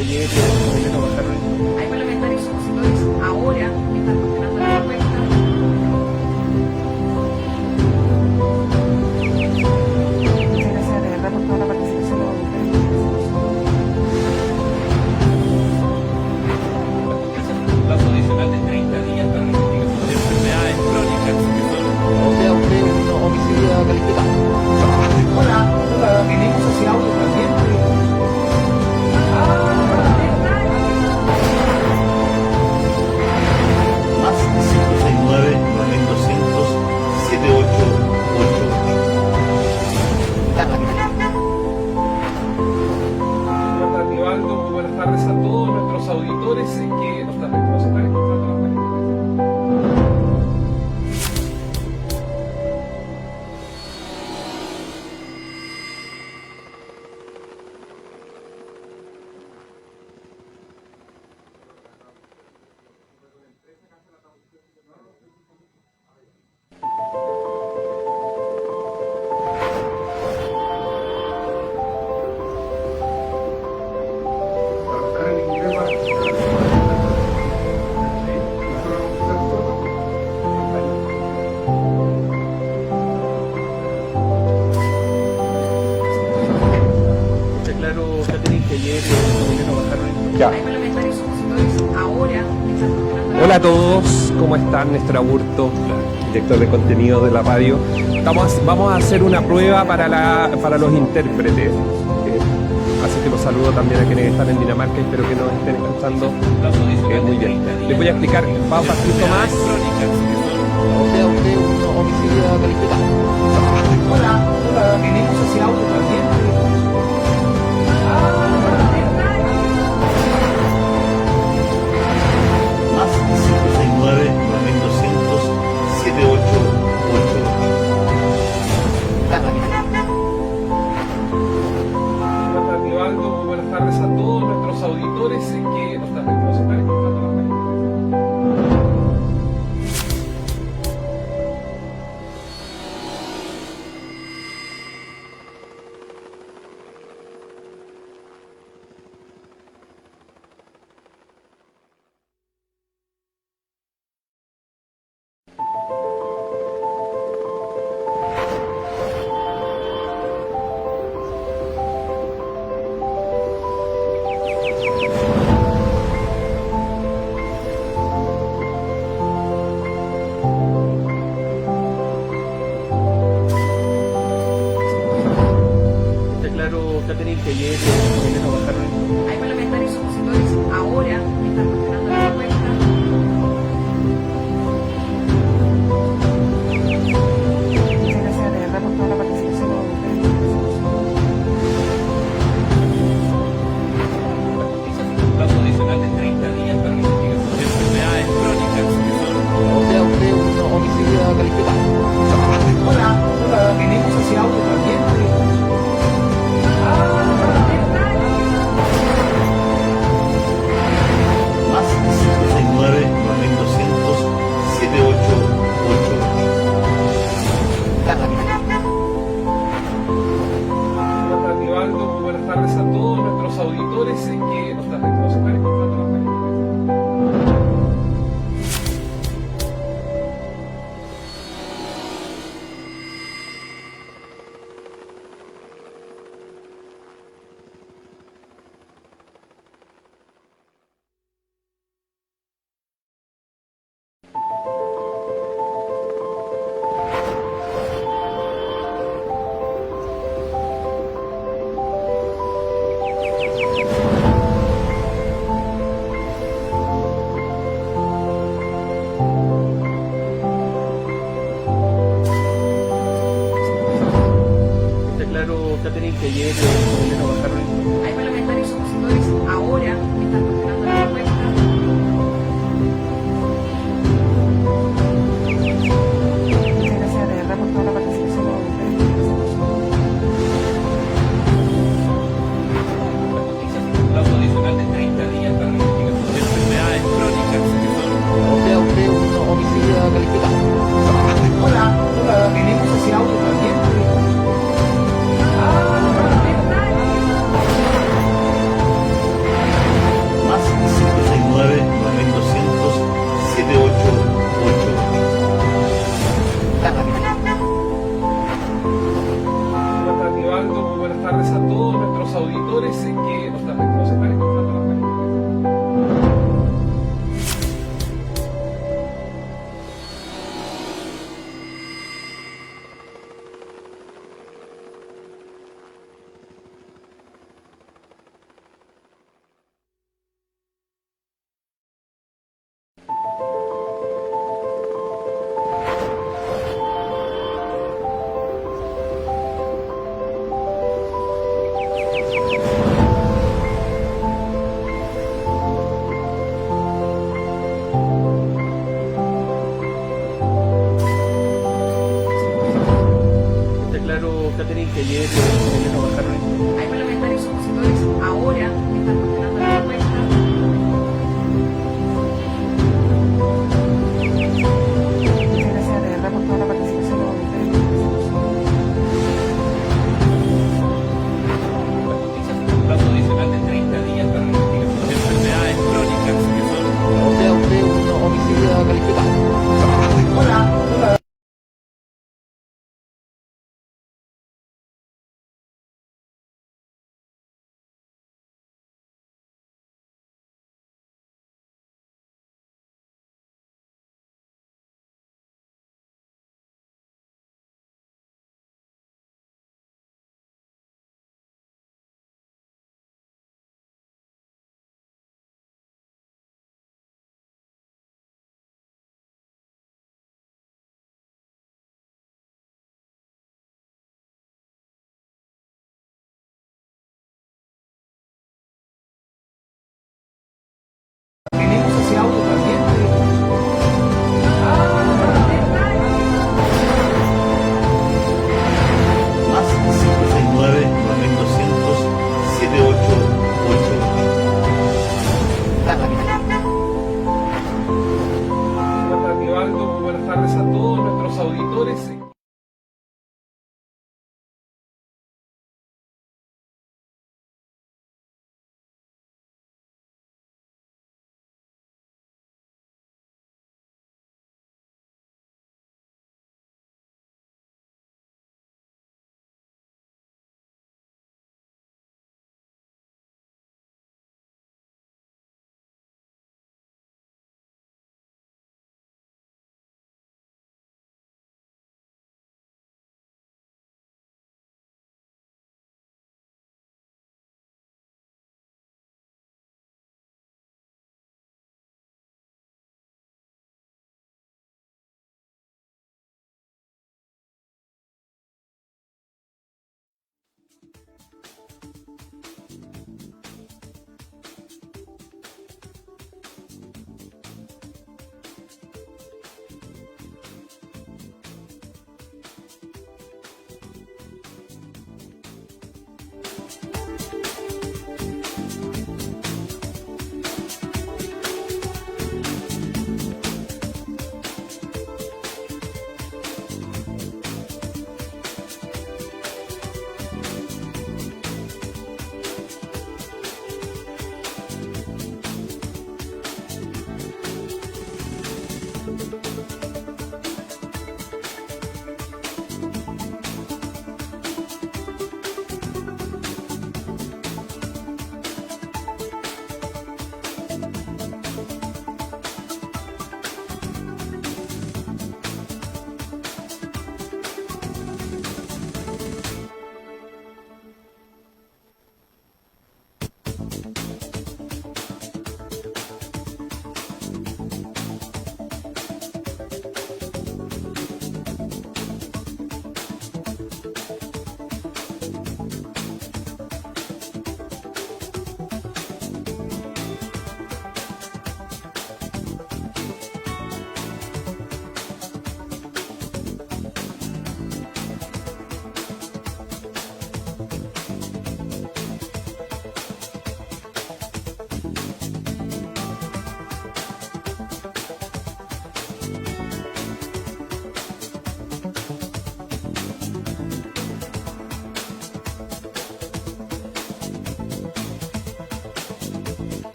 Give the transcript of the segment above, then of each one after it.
que ayer lo bajaron. Hay parlamentarios opositores ahora que están cuestionando la encuesta. Muchas gracias de verdad por toda la participación de los Plazo adicional de 30 días para la investigación de enfermedades crónicas que son... O sea, usted es un homicida calificado. Hola, venimos hacia auto también. Más 569 9200 7888. Buenas tardes, Nivaldo. Muy buenas tardes a todos nuestros auditores que nos están encontrando las manifestaciones. Está claro, Catherine, que ayer lo bajaron. Ya. Hay parlamentarios opositores ahora que están cuestionando la Hola a todos, ¿cómo están? Néstor Aburto, director de contenido de la radio. Vamos a hacer una prueba para los intérpretes. Así que los saludo también a quienes están en Dinamarca y espero que nos estén escuchando Plazo adicional muy de bien. 30 días Les voy a explicar, para la va a partir investigación de Tomás. enfermedades crónicas que son... O sea, usted es un homicida calificado. Hola, venimos hacia auto también. Más 569 9200 7888. Buenas tardes, Nivaldo. Muy buenas tardes a todos nuestros auditores que nos están encontrando las manifestaciones. Está claro, Catherine, que ayer lo bajaron. Hay parlamentarios opositores ahora que están cuestionando la encuesta. Muchas gracias de verdad por toda la participación de los Plazo adicional de 30 días para la investigación de enfermedades crónicas que son... O sea, usted es un homicida calificado. Hola, venimos hacia auto también. Más 569 9200 7888. Buenas tardes, Nivaldo. Muy buenas tardes a todos nuestros auditores que nos están encontrando las manifestaciones. Está claro, Catherine, que ayer lo bajaron. Hay parlamentarios opositores ahora que están cuestionando la encuesta. Muchas gracias de verdad por toda la participación de los Plazo adicional de 30 días para la investigación de enfermedades crónicas que son... O sea, usted es un homicida calificado. Hola, venimos hacia auto también. cuenta tenéis que ayer no bajaron en Hay parlamentarios opositores ahora que están cuestionando la encuesta. Muchas gracias de verdad por toda la participación de los auditores. la justicia fija un plazo adicional de 30 días para la investigación de enfermedades crónicas que son O sea, usted un homicida calificado. Hola.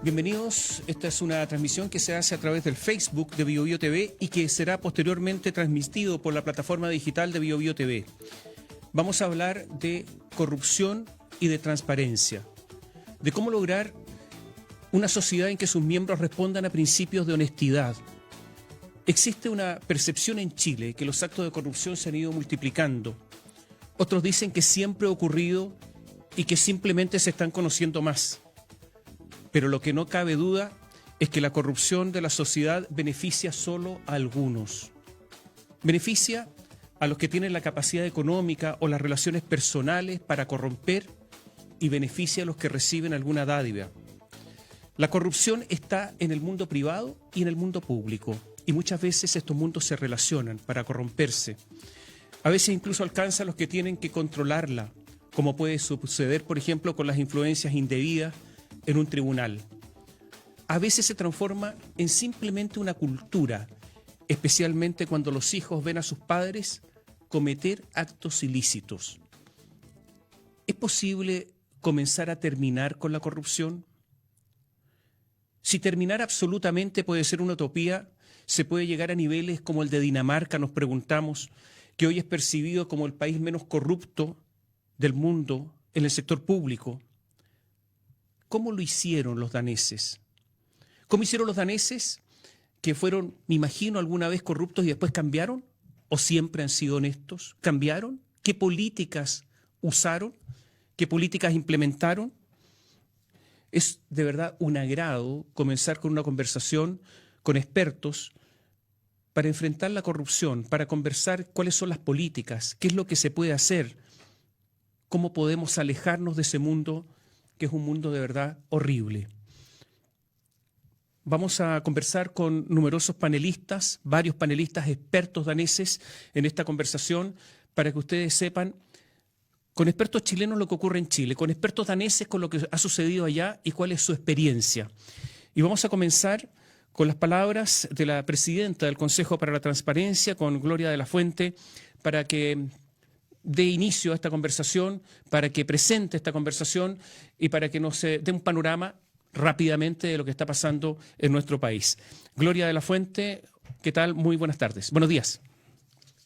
Bienvenidos, esta es una transmisión que se hace a través del Facebook de BioBio TV y que será posteriormente transmitido por la plataforma digital de BioBio TV. Vamos a hablar de corrupción y de transparencia, de cómo lograr una sociedad en que sus miembros respondan a principios de honestidad. Existe una percepción en Chile que los actos de corrupción se han ido multiplicando. Otros dicen que siempre ha ocurrido y que simplemente se están conociendo más. Pero lo que no cabe duda es que la corrupción de la sociedad beneficia solo a algunos. Beneficia a los que tienen la capacidad económica o las relaciones personales para corromper y beneficia a los que reciben alguna dádiva. La corrupción está en el mundo privado y en el mundo público, y muchas veces estos mundos se relacionan para corromperse. A veces incluso alcanza a los que tienen que controlarla, como puede suceder, por ejemplo, con las influencias indebidas en un tribunal. A veces se transforma en simplemente una cultura, especialmente cuando los hijos ven a sus padres cometer actos ilícitos. ¿Es posible comenzar a terminar con la corrupción? Si terminar absolutamente puede ser una utopía, se puede llegar a niveles como el de Dinamarca, nos preguntamos, que hoy es percibido como el país menos corrupto del mundo en el sector público. ¿Cómo lo hicieron los daneses? ¿Cómo hicieron los daneses que fueron, me imagino, alguna vez corruptos y después cambiaron? ¿O siempre han sido honestos? ¿Cambiaron? ¿Qué políticas usaron? ¿Qué políticas implementaron? Es de verdad un agrado comenzar con una conversación con expertos para enfrentar la corrupción, para conversar cuáles son las políticas, qué es lo que se puede hacer, cómo podemos alejarnos de ese mundo que es un mundo de verdad horrible. Vamos a conversar con numerosos panelistas, varios panelistas expertos daneses en esta conversación, para que ustedes sepan, con expertos chilenos lo que ocurre en Chile, con expertos daneses con lo que ha sucedido allá y cuál es su experiencia. Y vamos a comenzar con las palabras de la presidenta del Consejo para la Transparencia, con Gloria de la Fuente, para que dé inicio a esta conversación, para que presente esta conversación y para que nos dé un panorama rápidamente de lo que está pasando en nuestro país. Gloria de la Fuente, ¿qué tal? Muy buenas tardes. Buenos días.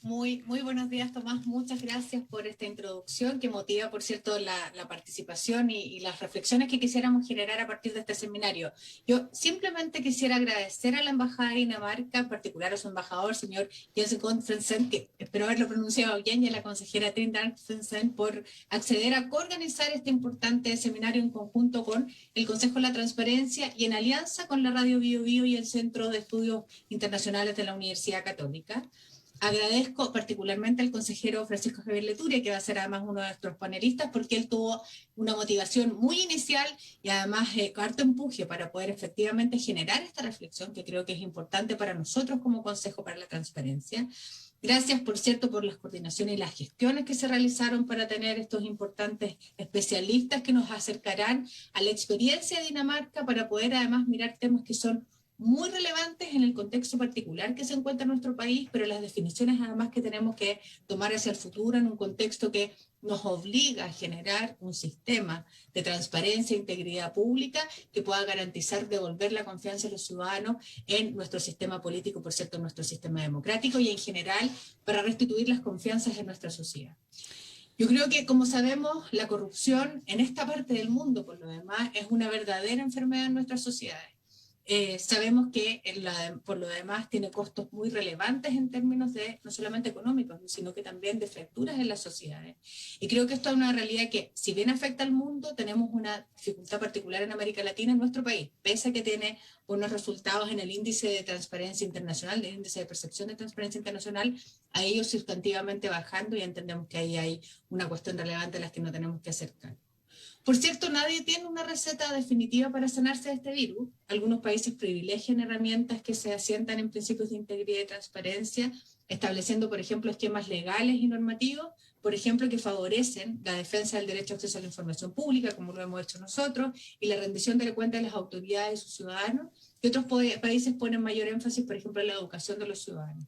Muy buenos días, Tomás. Muchas gracias por esta introducción que motiva, por cierto, la participación y las reflexiones que quisiéramos generar a partir de este seminario. Yo simplemente quisiera agradecer a la Embajada de Dinamarca, en particular a su embajador, señor Jens Gonfrensen, que espero haberlo pronunciado bien, y a la consejera Trine Darksensen por acceder a coorganizar este importante seminario en conjunto con el Consejo de la Transparencia y en alianza con la Radio BioBio y el Centro de Estudios Internacionales de la Universidad Católica. Agradezco particularmente al consejero Francisco Javier Leturia, que va a ser además uno de nuestros panelistas, porque él tuvo una motivación muy inicial y además harto empuje para poder efectivamente generar esta reflexión que creo que es importante para nosotros como Consejo para la Transparencia. Gracias, por cierto, por las coordinaciones y las gestiones que se realizaron para tener estos importantes especialistas que nos acercarán a la experiencia de Dinamarca para poder además mirar temas que son muy relevantes en el contexto particular que se encuentra en nuestro país, pero las definiciones además que tenemos que tomar hacia el futuro en un contexto que nos obliga a generar un sistema de transparencia e integridad pública que pueda garantizar devolver la confianza de los ciudadanos en nuestro sistema político, por cierto, en nuestro sistema democrático y en general para restituir las confianzas en nuestra sociedad. Yo creo que, como sabemos, la corrupción en esta parte del mundo, por lo demás, es una verdadera enfermedad en nuestras sociedades. Sabemos que por lo demás tiene costos muy relevantes en términos de no solamente económicos, sino que también de fracturas en las sociedades. Y creo que esto es una realidad que, si bien afecta al mundo, tenemos una dificultad particular en América Latina, en nuestro país, pese a que tiene unos resultados en el índice de transparencia internacional, el índice de percepción de transparencia internacional, ha ido sustantivamente bajando y entendemos que ahí hay una cuestión relevante a la que no tenemos que acercar. Por cierto, nadie tiene una receta definitiva para sanarse de este virus. Algunos países privilegian herramientas que se asientan en principios de integridad y transparencia, estableciendo, por ejemplo, esquemas legales y normativos, por ejemplo, que favorecen la defensa del derecho a acceso a la información pública, como lo hemos hecho nosotros, y la rendición de cuentas de las autoridades y sus ciudadanos, y otros países ponen mayor énfasis, por ejemplo, en la educación de los ciudadanos.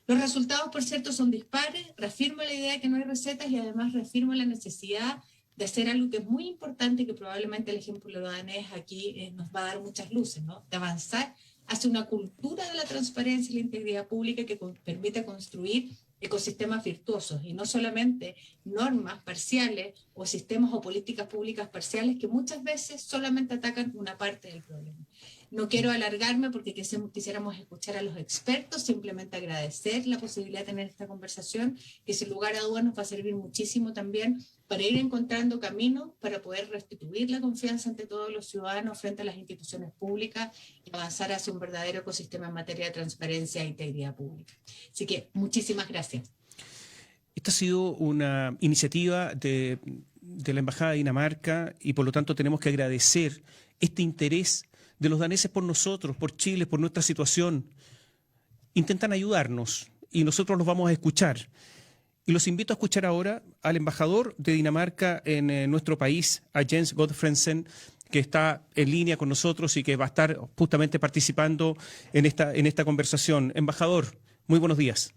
Los resultados, por cierto, son dispares, reafirman la idea de que no hay recetas y además reafirman la necesidad de hacer algo que es muy importante, que probablemente el ejemplo danés aquí nos va a dar muchas luces, ¿no? De avanzar hacia una cultura de la transparencia y la integridad pública que permita construir ecosistemas virtuosos y no solamente normas parciales o sistemas o políticas públicas parciales que muchas veces solamente atacan una parte del problema. No quiero alargarme porque quisiéramos escuchar a los expertos, simplemente agradecer la posibilidad de tener esta conversación, que sin lugar a dudas nos va a servir muchísimo también para ir encontrando caminos para poder restituir la confianza ante todos los ciudadanos frente a las instituciones públicas y avanzar hacia un verdadero ecosistema en materia de transparencia e integridad pública. Así que muchísimas gracias. Esta ha sido una iniciativa de la Embajada de Dinamarca y por lo tanto tenemos que agradecer este interés de los daneses por nosotros, por Chile, por nuestra situación. Intentan ayudarnos y nosotros los vamos a escuchar. Y los invito a escuchar ahora al embajador de Dinamarca en nuestro país, a Jens Godfredsen, que está en línea con nosotros y que va a estar justamente participando en esta conversación. Embajador, muy buenos días.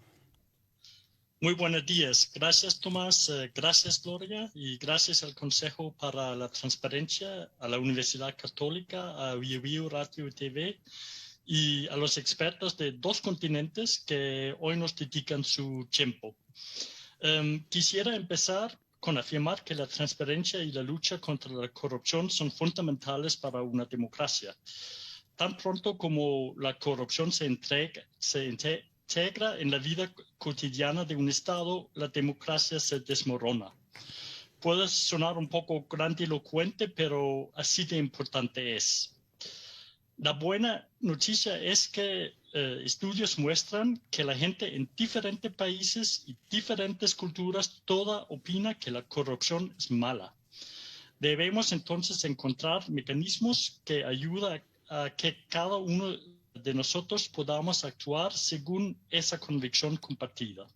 Muy buenos días. Gracias, Tomás. Gracias, Gloria. Y gracias al Consejo para la Transparencia, a la Universidad Católica, a BioBio Radio y TV y a los expertos de 2 continentes que hoy nos dedican su tiempo. Quisiera empezar con afirmar que la transparencia y la lucha contra la corrupción son fundamentales para una democracia. Tan pronto como la corrupción se integra en la vida cotidiana de un Estado, la democracia se desmorona. Puede sonar un poco grandilocuente, pero así de importante es. La buena noticia es que estudios muestran que la gente en diferentes países y diferentes culturas toda opina que la corrupción es mala. Debemos entonces encontrar mecanismos que ayuden a que cada uno de nosotros podamos actuar según esa convicción compartida.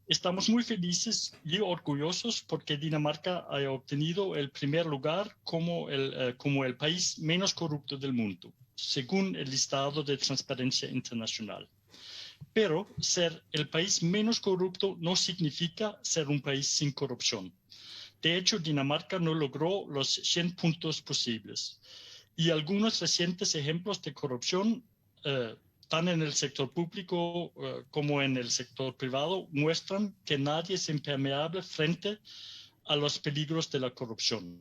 Estamos muy felices y orgullosos porque Dinamarca ha obtenido el primer lugar como el país menos corrupto del mundo, según el listado de Transparencia Internacional. Pero ser el país menos corrupto no significa ser un país sin corrupción. De hecho, Dinamarca no logró los 100 puntos posibles. Y algunos recientes ejemplos de corrupción, tanto en el sector público como en el sector privado, muestran que nadie es impermeable frente a los peligros de la corrupción.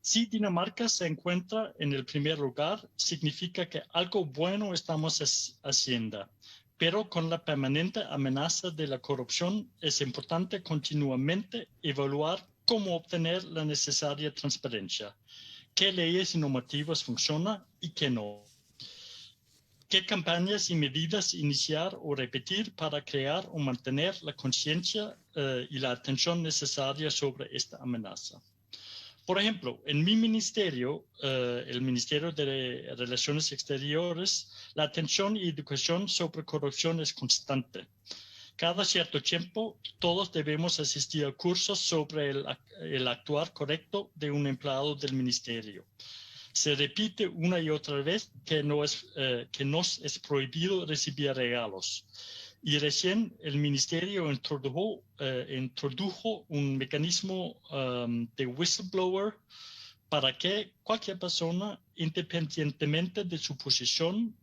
Si Dinamarca se encuentra en el primer lugar, significa que algo bueno estamos haciendo. Pero con la permanente amenaza de la corrupción es importante continuamente evaluar cómo obtener la necesaria transparencia. ¿Qué leyes y normativas funcionan y qué no? ¿Qué campañas y medidas iniciar o repetir para crear o mantener la conciencia y la atención necesaria sobre esta amenaza? Por ejemplo, en mi ministerio, el Ministerio de Relaciones Exteriores, la atención y educación sobre corrupción es constante. Cada cierto tiempo, todos debemos asistir a cursos sobre el actuar correcto de un empleado del ministerio. Se repite una y otra vez que nos es prohibido recibir regalos. Y recién el ministerio introdujo un mecanismo de whistleblower para que cualquier persona, independientemente de su posición,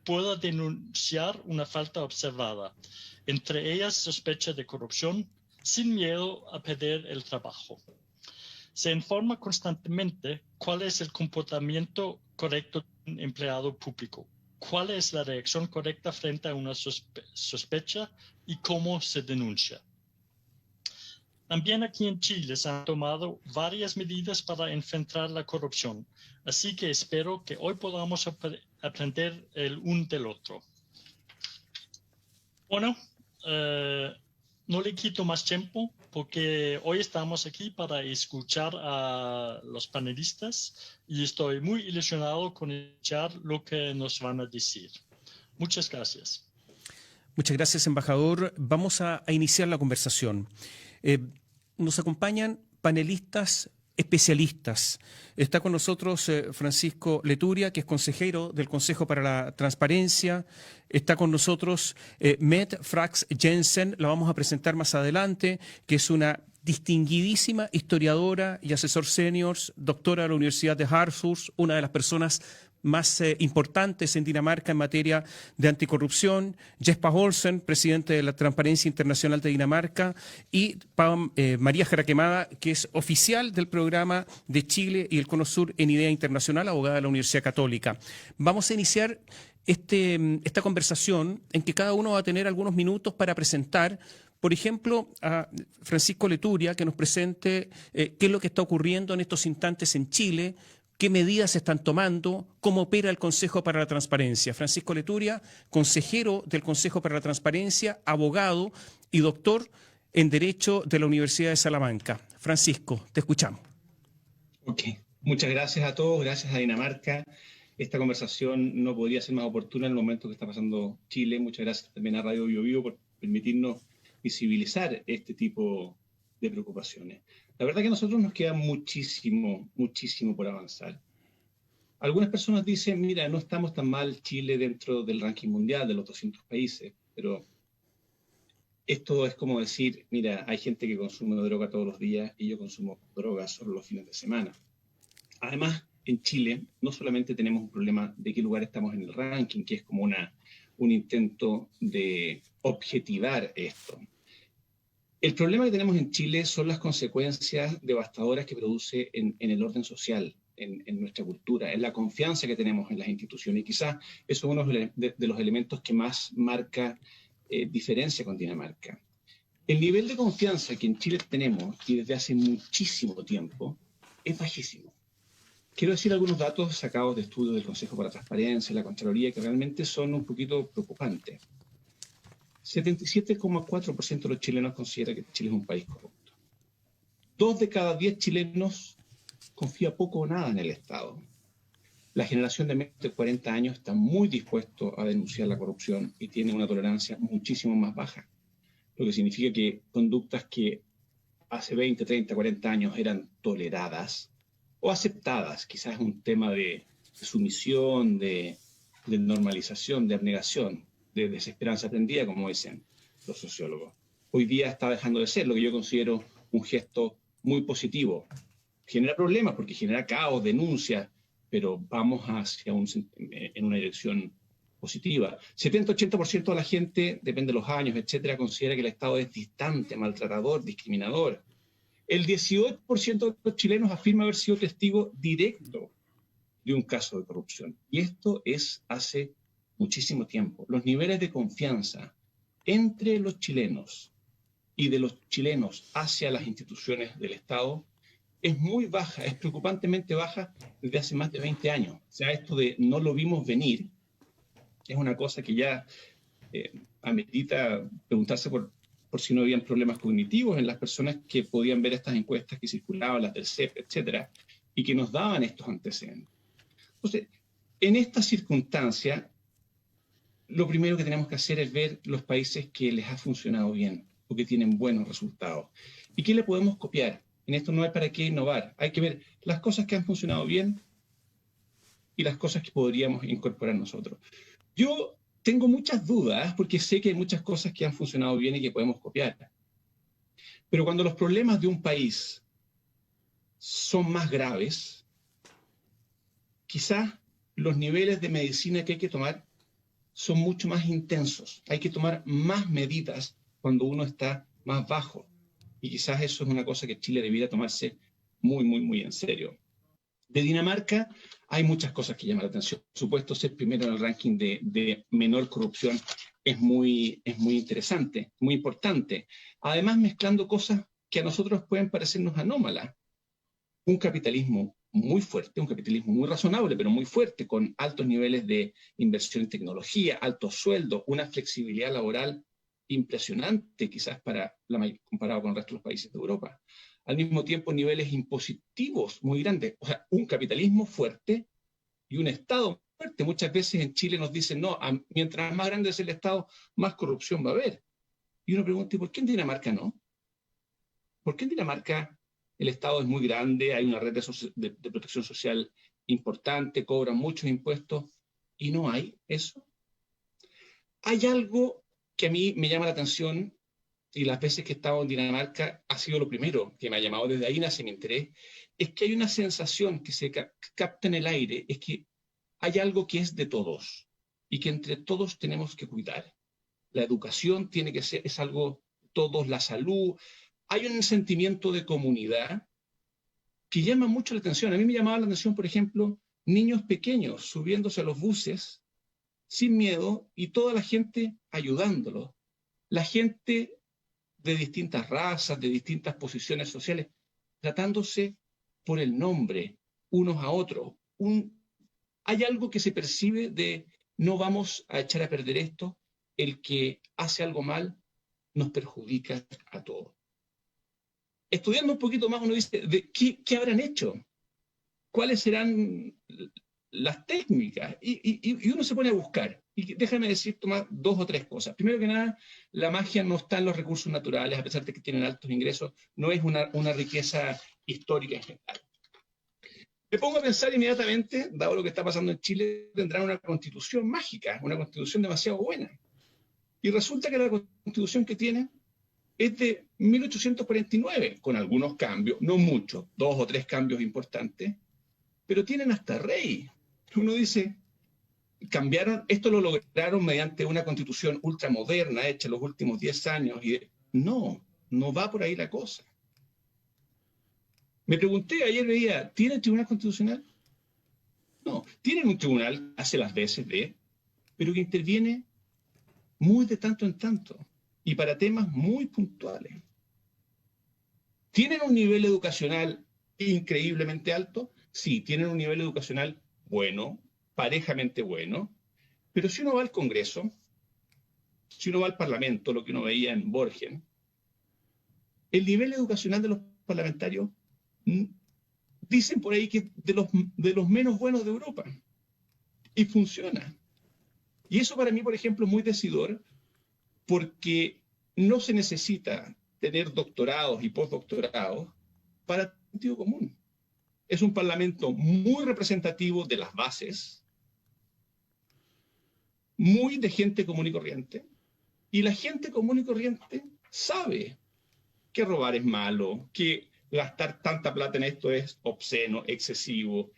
pueda denunciar una falta observada, entre ellas sospecha de corrupción, sin miedo a perder el trabajo. Se informa constantemente cuál es el comportamiento correcto de un empleado público, cuál es la reacción correcta frente a una sospecha y cómo se denuncia. También aquí en Chile se han tomado varias medidas para enfrentar la corrupción, así que espero que hoy podamos aprender el uno del otro. Bueno, no le quito más tiempo porque hoy estamos aquí para escuchar a los panelistas y estoy muy ilusionado con escuchar lo que nos van a decir. Muchas gracias. Muchas gracias, embajador. Vamos a iniciar la conversación. Nos acompañan panelistas especialistas. Está con nosotros Francisco Leturia, que es consejero del Consejo para la Transparencia. Está con nosotros Mette Frax Jensen, la vamos a presentar más adelante, que es una distinguidísima historiadora y asesor senior, doctora de la Universidad de Hartford, una de las personas más importantes en Dinamarca en materia de anticorrupción, Jesper Olsen, presidente de la Transparencia Internacional de Dinamarca, y María Jaraquemada, que es oficial del programa de Chile y el Cono Sur en Idea Internacional, abogada de la Universidad Católica. Vamos a iniciar esta conversación en que cada uno va a tener algunos minutos para presentar, por ejemplo, a Francisco Leturia, que nos presente qué es lo que está ocurriendo en estos instantes en Chile, qué medidas se están tomando, cómo opera el Consejo para la Transparencia. Francisco Leturia, consejero del Consejo para la Transparencia, abogado y doctor en Derecho de la Universidad de Salamanca. Francisco, te escuchamos. Ok, muchas gracias a todos, gracias a Dinamarca. Esta conversación no podría ser más oportuna en el momento que está pasando Chile. Muchas gracias también a Radio Bio Bio por permitirnos visibilizar este tipo de preocupaciones. La verdad que a nosotros nos queda muchísimo por avanzar. Algunas personas dicen, mira, no estamos tan mal Chile dentro del ranking mundial de los 200 países, pero esto es como decir, mira, hay gente que consume droga todos los días y yo consumo droga solo los fines de semana. Además, en Chile no solamente tenemos un problema de qué lugar estamos en el ranking, que es como un intento de objetivar esto. El problema que tenemos en Chile son las consecuencias devastadoras que produce en el orden social, en nuestra cultura, en la confianza que tenemos en las instituciones. Y quizás eso es uno de los elementos que más marca diferencia con Dinamarca. El nivel de confianza que en Chile tenemos, y desde hace muchísimo tiempo, es bajísimo. Quiero decir algunos datos sacados de estudios del Consejo para la Transparencia y la Contraloría que realmente son un poquito preocupantes. 77,4% de los chilenos considera que Chile es un país corrupto. 2 de cada 10 chilenos confía poco o nada en el Estado. La generación de menos de 40 años está muy dispuesto a denunciar la corrupción y tiene una tolerancia muchísimo más baja, lo que significa que conductas que hace 20, 30, 40 años eran toleradas o aceptadas, quizás es un tema de sumisión, de normalización, de abnegación, de desesperanza aprendida, como dicen los sociólogos. Hoy día está dejando de ser, lo que yo considero un gesto muy positivo. Genera problemas porque genera caos, denuncias, pero vamos en una dirección positiva. 70-80% de la gente, depende de los años, etcétera, considera que el Estado es distante, maltratador, discriminador. El 18% de los chilenos afirma haber sido testigo directo de un caso de corrupción. Y esto es hace muchísimo tiempo. Los niveles de confianza entre los chilenos y de los chilenos hacia las instituciones del Estado es muy baja, es preocupantemente baja desde hace más de 20 años. O sea, esto de no lo vimos venir es una cosa que ya amerita preguntarse por si no habían problemas cognitivos en las personas que podían ver estas encuestas que circulaban, las del CEP, etcétera, y que nos daban estos antecedentes. Entonces, en esta circunstancia, lo primero que tenemos que hacer es ver los países que les ha funcionado bien o que tienen buenos resultados. ¿Y qué le podemos copiar? En esto no hay para qué innovar. Hay que ver las cosas que han funcionado bien y las cosas que podríamos incorporar nosotros. Yo tengo muchas dudas porque sé que hay muchas cosas que han funcionado bien y que podemos copiar. Pero cuando los problemas de un país son más graves, quizás los niveles de medicina que hay que tomar son mucho más intensos. Hay que tomar más medidas cuando uno está más bajo. Y quizás eso es una cosa que Chile debiera tomarse muy en serio. De Dinamarca hay muchas cosas que llaman la atención. Por supuesto, ser primero en el ranking de menor corrupción es muy interesante, muy importante. Además, mezclando cosas que a nosotros pueden parecernos anómalas. Un capitalismo muy fuerte, un capitalismo muy razonable, pero muy fuerte, con altos niveles de inversión en tecnología, altos sueldos, una flexibilidad laboral impresionante, quizás comparado con el resto de los países de Europa. Al mismo tiempo, niveles impositivos muy grandes. O sea, un capitalismo fuerte y un Estado fuerte. Muchas veces en Chile nos dicen, no, mientras más grande es el Estado, más corrupción va a haber. Y uno pregunta, ¿y por qué en Dinamarca no? ¿Por qué en Dinamarca el Estado es muy grande, hay una red de protección social importante, cobran muchos impuestos y no hay eso? Hay algo que a mí me llama la atención y las veces que he estado en Dinamarca ha sido lo primero que me ha llamado, desde ahí nace mi interés, es que hay una sensación que se capta en el aire, es que hay algo que es de todos y que entre todos tenemos que cuidar. La educación tiene que ser, es algo todos, la salud. Hay un sentimiento de comunidad que llama mucho la atención. A mí me llamaba la atención, por ejemplo, niños pequeños subiéndose a los buses sin miedo y toda la gente ayudándolos. La gente de distintas razas, de distintas posiciones sociales, tratándose por el nombre unos a otros. Hay algo que se percibe de no vamos a echar a perder esto, el que hace algo mal nos perjudica a todos. Estudiando un poquito más uno dice, ¿qué habrán hecho? ¿Cuáles serán las técnicas? Y uno se pone a buscar. Y déjame decir, Tomás, 2 o 3 cosas. Primero que nada, la magia no está en los recursos naturales, a pesar de que tienen altos ingresos, no es una riqueza histórica en general. Me pongo a pensar inmediatamente, dado lo que está pasando en Chile, tendrán una constitución mágica, una constitución demasiado buena. Y resulta que la constitución que tienen es de 1849, con algunos cambios, no muchos, 2 o 3 cambios importantes, pero tienen hasta rey. Uno dice, cambiaron, esto lo lograron mediante una constitución ultramoderna hecha en los últimos 10 años, y no va por ahí la cosa. Me pregunté, ayer veía, ¿tienen tribunal constitucional? No, tienen un tribunal, hace las veces pero que interviene muy de tanto en tanto, y para temas muy puntuales. ¿Tienen un nivel educacional increíblemente alto? Sí, tienen un nivel educacional bueno, parejamente bueno, pero si uno va al Congreso, si uno va al Parlamento, lo que uno veía en Borgen, el nivel educacional de los parlamentarios dicen por ahí que de los menos buenos de Europa. Y funciona. Y eso para mí, por ejemplo, es muy decidor, porque no se necesita tener doctorados y postdoctorados para sentido común. Es un parlamento muy representativo de las bases, muy de gente común y corriente, y la gente común y corriente sabe que robar es malo, que gastar tanta plata en esto es obsceno, excesivo.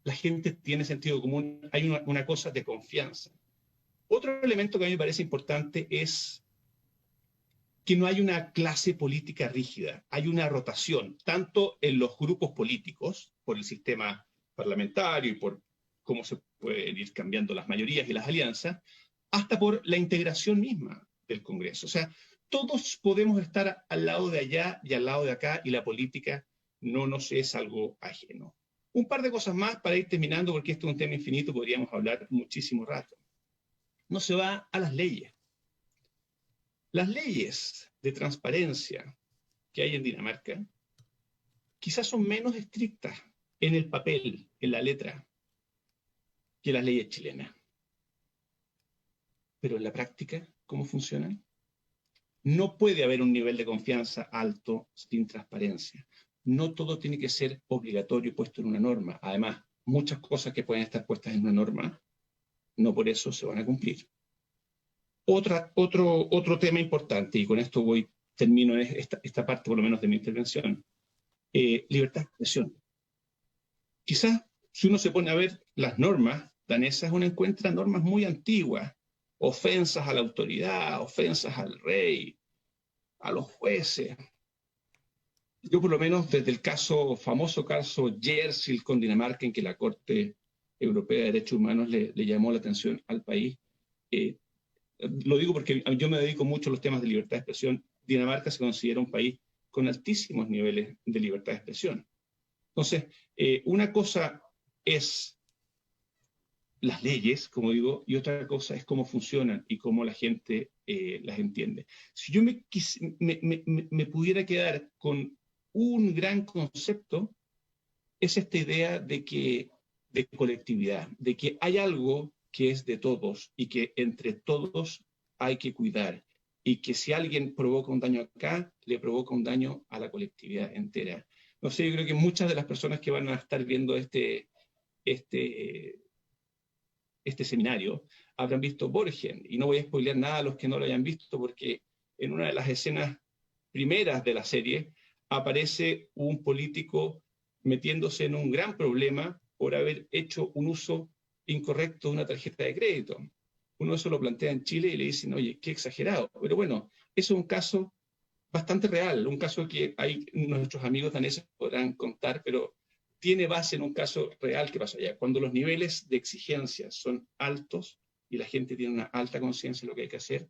La gente tiene sentido común, hay una cosa de confianza. Otro elemento que a mí me parece importante es que no hay una clase política rígida, hay una rotación, tanto en los grupos políticos, por el sistema parlamentario y por cómo se pueden ir cambiando las mayorías y las alianzas, hasta por la integración misma del Congreso. O sea, todos podemos estar al lado de allá y al lado de acá, y la política no nos es algo ajeno. Un par de cosas más para ir terminando, porque esto es un tema infinito, podríamos hablar muchísimo rato. No se va a las leyes. Las leyes de transparencia que hay en Dinamarca quizás son menos estrictas en el papel, en la letra, que las leyes chilenas. Pero en la práctica, ¿cómo funcionan? No puede haber un nivel de confianza alto sin transparencia. No todo tiene que ser obligatorio y puesto en una norma. Además, muchas cosas que pueden estar puestas en una norma, no por eso se van a cumplir. Otro tema importante, y con esto termino esta parte por lo menos de mi intervención, libertad de expresión. Quizás si uno se pone a ver las normas danesas, uno encuentra normas muy antiguas, ofensas a la autoridad, ofensas al rey, a los jueces. Yo por lo menos desde el famoso caso Jersild con Dinamarca, en que la Corte Europea de Derechos Humanos le llamó la atención al país, lo digo porque yo me dedico mucho a los temas de libertad de expresión. Dinamarca se considera un país con altísimos niveles de libertad de expresión. Entonces, una cosa es las leyes, como digo, y otra cosa es cómo funcionan y cómo la gente las entiende. Si yo me pudiera quedar con un gran concepto, es esta idea de colectividad, de que hay algo que es de todos y que entre todos hay que cuidar, y que si alguien provoca un daño acá, le provoca un daño a la colectividad entera. No sé, yo creo que muchas de las personas que van a estar viendo este seminario habrán visto Borgen, y no voy a spoilear nada a los que no lo hayan visto, porque en una de las escenas primeras de la serie, aparece un político metiéndose en un gran problema por haber hecho un uso incorrecto de una tarjeta de crédito. Uno eso lo plantea en Chile y le dicen, oye, qué exagerado. Pero bueno, eso es un caso bastante real, un caso que nuestros amigos daneses podrán contar, pero tiene base en un caso real que pasó allá. Cuando los niveles de exigencia son altos y la gente tiene una alta conciencia de lo que hay que hacer,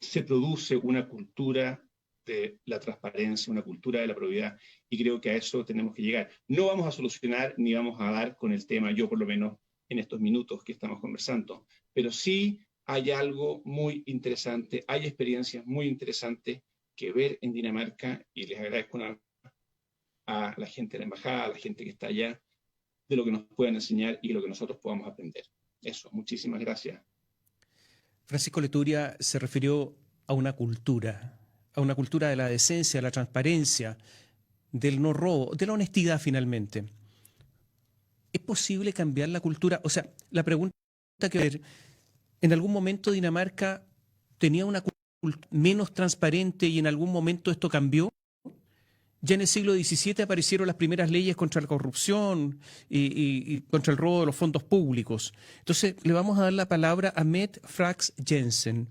se produce una cultura de la transparencia, una cultura de la probidad, y creo que a eso tenemos que llegar. No vamos a solucionar ni vamos a dar con el tema, yo por lo menos en estos minutos que estamos conversando, pero sí hay algo muy interesante, hay experiencias muy interesantes que ver en Dinamarca, y les agradezco a la gente de la embajada, a la gente que está allá, de lo que nos puedan enseñar y lo que nosotros podamos aprender. Eso, muchísimas gracias. Francisco Leturia se refirió a una cultura de la decencia, de la transparencia, del no robo, de la honestidad finalmente. ¿Es posible cambiar la cultura? O sea, la pregunta que ¿en algún momento Dinamarca tenía una cultura menos transparente y en algún momento esto cambió? Ya en el siglo XVII aparecieron las primeras leyes contra la corrupción y contra el robo de los fondos públicos. Entonces, le vamos a dar la palabra a Mette Frax Jensen.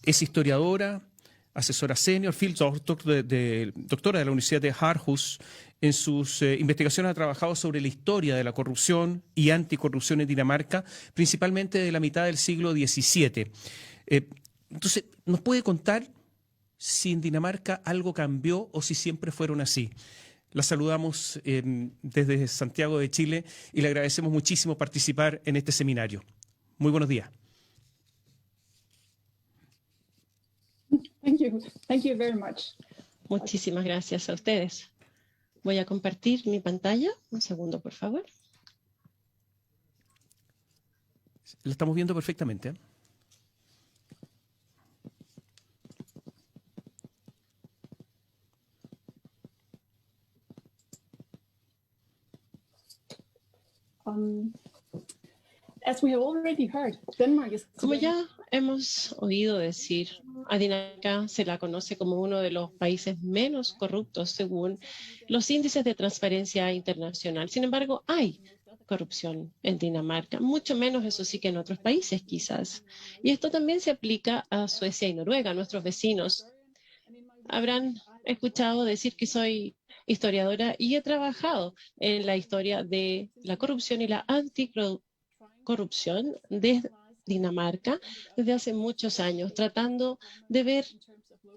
Es historiadora, asesora senior, field doctora de la Universidad de Aarhus. En sus investigaciones ha trabajado sobre la historia de la corrupción y anticorrupción en Dinamarca, principalmente de la mitad del siglo XVII. Entonces, ¿nos puede contar si en Dinamarca algo cambió o si siempre fueron así? La saludamos desde Santiago de Chile y le agradecemos muchísimo participar en este seminario. Muy buenos días. Thank you very much. Muchísimas gracias a ustedes. Voy a compartir mi pantalla. Un segundo, por favor. La estamos viendo perfectamente, ¿eh? As we have already heard, Denmark is Como ya hemos oído decir, a Dinamarca se la conoce como uno de los países menos corruptos según los índices de transparencia internacional. Sin embargo, hay corrupción en Dinamarca, mucho menos eso sí que en otros países quizás. Y esto también se aplica a Suecia y Noruega, nuestros vecinos. Habrán escuchado decir que soy historiadora y he trabajado en la historia de la corrupción y la anticorrupción de Dinamarca desde hace muchos años, tratando de ver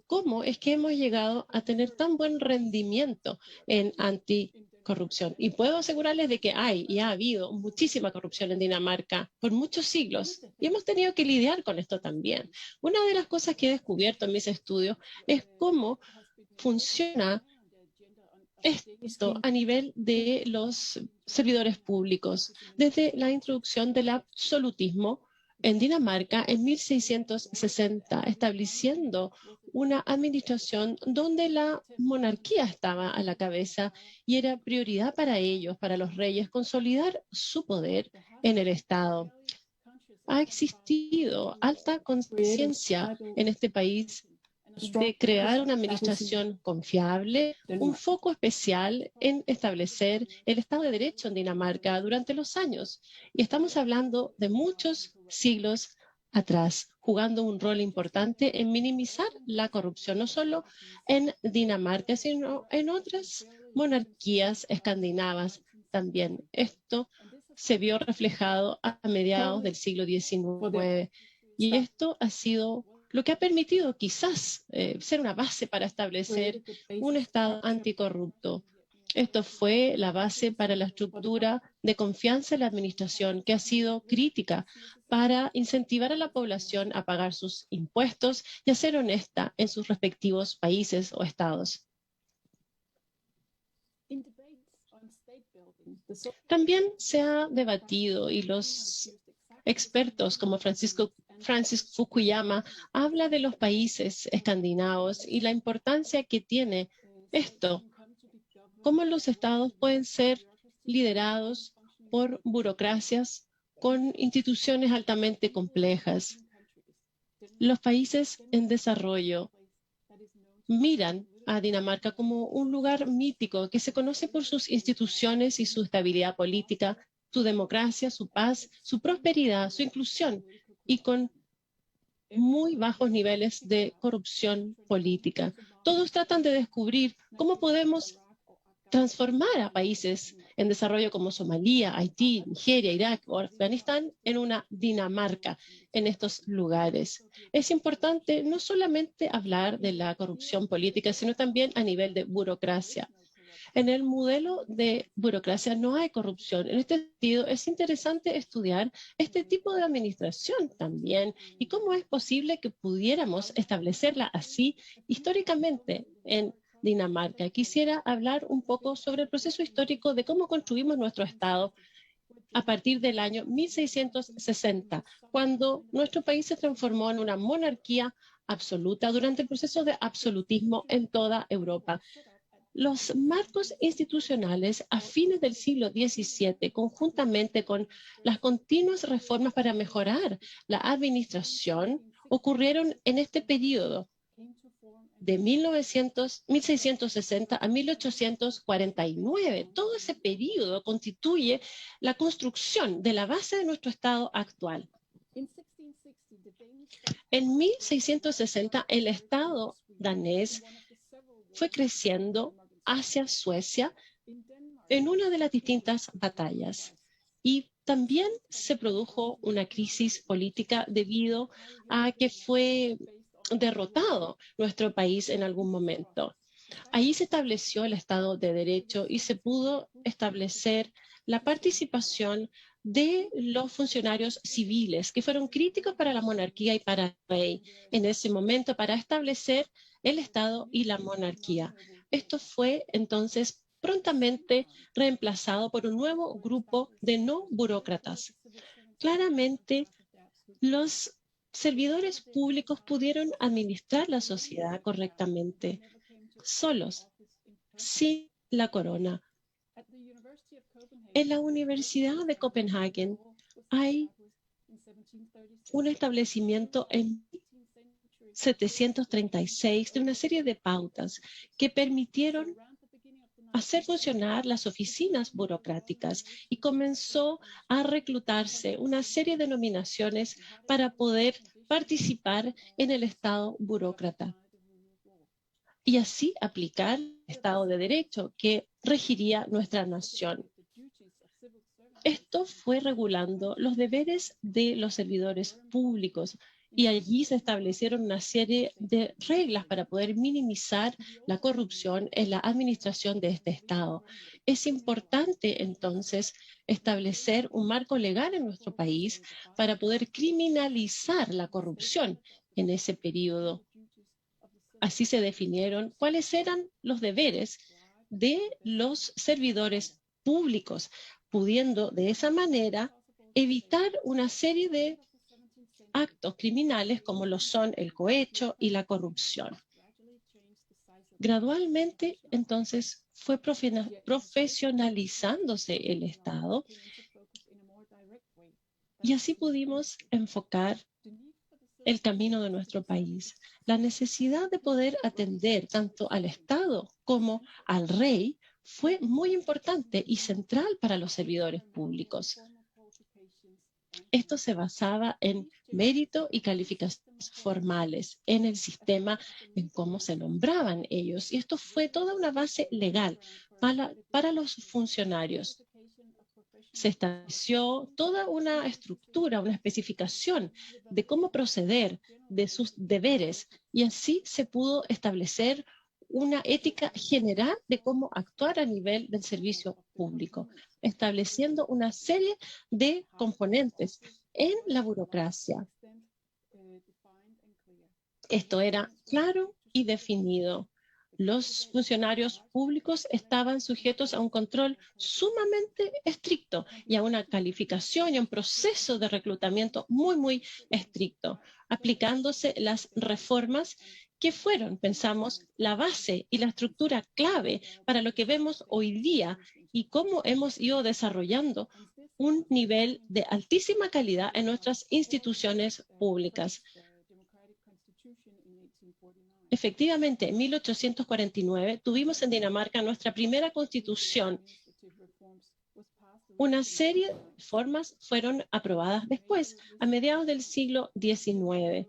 cómo es que hemos llegado a tener tan buen rendimiento en anticorrupción. Y puedo asegurarles de que hay y ha habido muchísima corrupción en Dinamarca por muchos siglos y hemos tenido que lidiar con esto también. Una de las cosas que he descubierto en mis estudios es cómo funciona esto a nivel de los servidores públicos, desde la introducción del absolutismo en Dinamarca en 1660, estableciendo una administración donde la monarquía estaba a la cabeza y era prioridad para ellos, para los reyes, consolidar su poder en el Estado. Ha existido alta conciencia en este país de crear una administración confiable, un foco especial en establecer el Estado de Derecho en Dinamarca durante los años. Y estamos hablando de muchos siglos atrás, jugando un rol importante en minimizar la corrupción, no solo en Dinamarca, sino en otras monarquías escandinavas también. Esto se vio reflejado a mediados del siglo XIX y esto ha sido lo que ha permitido quizás ser una base para establecer un Estado anticorrupto. Esto fue la base para la estructura de confianza en la administración, que ha sido crítica para incentivar a la población a pagar sus impuestos y a ser honesta en sus respectivos países o estados. También se ha debatido y los expertos como Francis Fukuyama habla de los países escandinavos y la importancia que tiene esto, cómo los estados pueden ser liderados por burocracias con instituciones altamente complejas. Los países en desarrollo miran a Dinamarca como un lugar mítico que se conoce por sus instituciones y su estabilidad política, su democracia, su paz, su prosperidad, su inclusión y con muy bajos niveles de corrupción política. Todos tratan de descubrir cómo podemos transformar a países en desarrollo como Somalia, Haití, Nigeria, Irak o Afganistán en una Dinamarca en estos lugares. Es importante no solamente hablar de la corrupción política, sino también a nivel de burocracia. En el modelo de burocracia no hay corrupción. En este sentido, es interesante estudiar este tipo de administración también y cómo es posible que pudiéramos establecerla así históricamente en Dinamarca. Quisiera hablar un poco sobre el proceso histórico de cómo construimos nuestro Estado a partir del año 1660, cuando nuestro país se transformó en una monarquía absoluta durante el proceso de absolutismo en toda Europa. Los marcos institucionales a fines del siglo XVII, conjuntamente con las continuas reformas para mejorar la administración, ocurrieron en este periodo de 1660 a 1849. Todo ese periodo constituye la construcción de la base de nuestro Estado actual. En 1660, el Estado danés fue creciendo hacia Suecia en una de las distintas batallas. Y también se produjo una crisis política debido a que fue derrotado nuestro país en algún momento. Ahí se estableció el Estado de Derecho y se pudo establecer la participación de los funcionarios civiles que fueron críticos para la monarquía y para el rey en ese momento para establecer el Estado y la monarquía. Esto fue entonces prontamente reemplazado por un nuevo grupo de no burócratas. Claramente, los servidores públicos pudieron administrar la sociedad correctamente, solos, sin la corona. En la Universidad de Copenhague hay un establecimiento en 1736 de una serie de pautas que permitieron hacer funcionar las oficinas burocráticas y comenzó a reclutarse una serie de nominaciones para poder participar en el Estado burócrata y así aplicar el Estado de Derecho que regiría nuestra nación. Esto fue regulando los deberes de los servidores públicos y allí se establecieron una serie de reglas para poder minimizar la corrupción en la administración de este Estado. Es importante entonces establecer un marco legal en nuestro país para poder criminalizar la corrupción en ese periodo. Así se definieron cuáles eran los deberes de los servidores públicos, pudiendo de esa manera evitar una serie de actos criminales como lo son el cohecho y la corrupción. Gradualmente, entonces, fue profesionalizándose el Estado y así pudimos enfocar el camino de nuestro país. La necesidad de poder atender tanto al Estado como al rey fue muy importante y central para los servidores públicos. Esto se basaba en mérito y calificaciones formales en el sistema, en cómo se nombraban ellos. Y esto fue toda una base legal para los funcionarios. Se estableció toda una estructura, una especificación de cómo proceder, de sus deberes, y así se pudo establecer una ética general de cómo actuar a nivel del servicio público, estableciendo una serie de componentes en la burocracia. Esto era claro y definido. Los funcionarios públicos estaban sujetos a un control sumamente estricto y a una calificación y a un proceso de reclutamiento muy estricto, aplicándose las reformas que fueron, pensamos, la base y la estructura clave para lo que vemos hoy día y cómo hemos ido desarrollando un nivel de altísima calidad en nuestras instituciones públicas. Efectivamente, en 1849 tuvimos en Dinamarca nuestra primera constitución. Una serie de reformas fueron aprobadas después, a mediados del siglo XIX,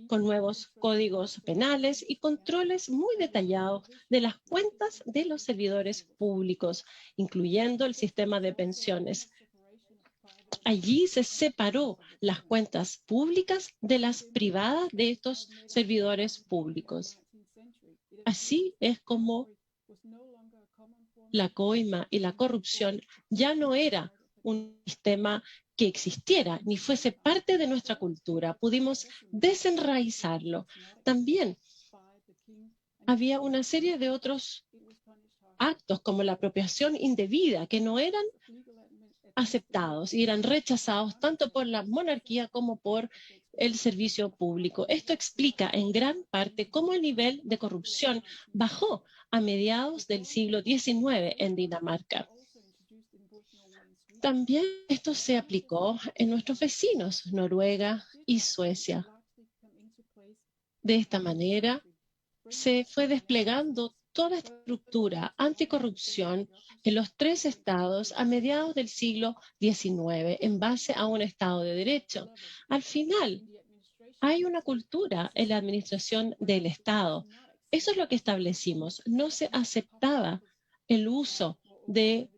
con nuevos códigos penales y controles muy detallados de las cuentas de los servidores públicos, incluyendo el sistema de pensiones. Allí se separó las cuentas públicas de las privadas de estos servidores públicos. Así es como la coima y la corrupción ya no era un sistema que existiera ni fuese parte de nuestra cultura. Pudimos desenraizarlo. También había una serie de otros actos como la apropiación indebida que no eran aceptados y eran rechazados tanto por la monarquía como por el servicio público. Esto explica en gran parte cómo el nivel de corrupción bajó a mediados del siglo XIX en Dinamarca. También esto se aplicó en nuestros vecinos, Noruega y Suecia. De esta manera, se fue desplegando toda esta estructura anticorrupción en los 3 estados a mediados del siglo XIX, en base a un Estado de Derecho. Al final, hay una cultura en la administración del Estado. Eso es lo que establecimos. No se aceptaba el uso de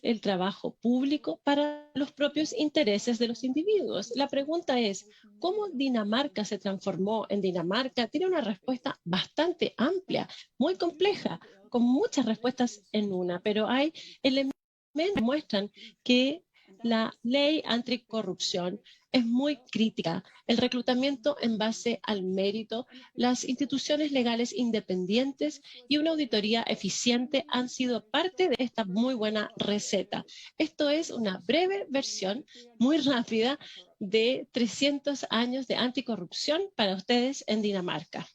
el trabajo público para los propios intereses de los individuos. La pregunta es, ¿cómo Dinamarca se transformó en Dinamarca? Tiene una respuesta bastante amplia, muy compleja, con muchas respuestas en una, pero hay elementos que muestran que la ley anticorrupción es muy crítica. El reclutamiento en base al mérito, las instituciones legales independientes y una auditoría eficiente han sido parte de esta muy buena receta. Esto es una breve versión, muy rápida, de 300 años de anticorrupción para ustedes en Dinamarca.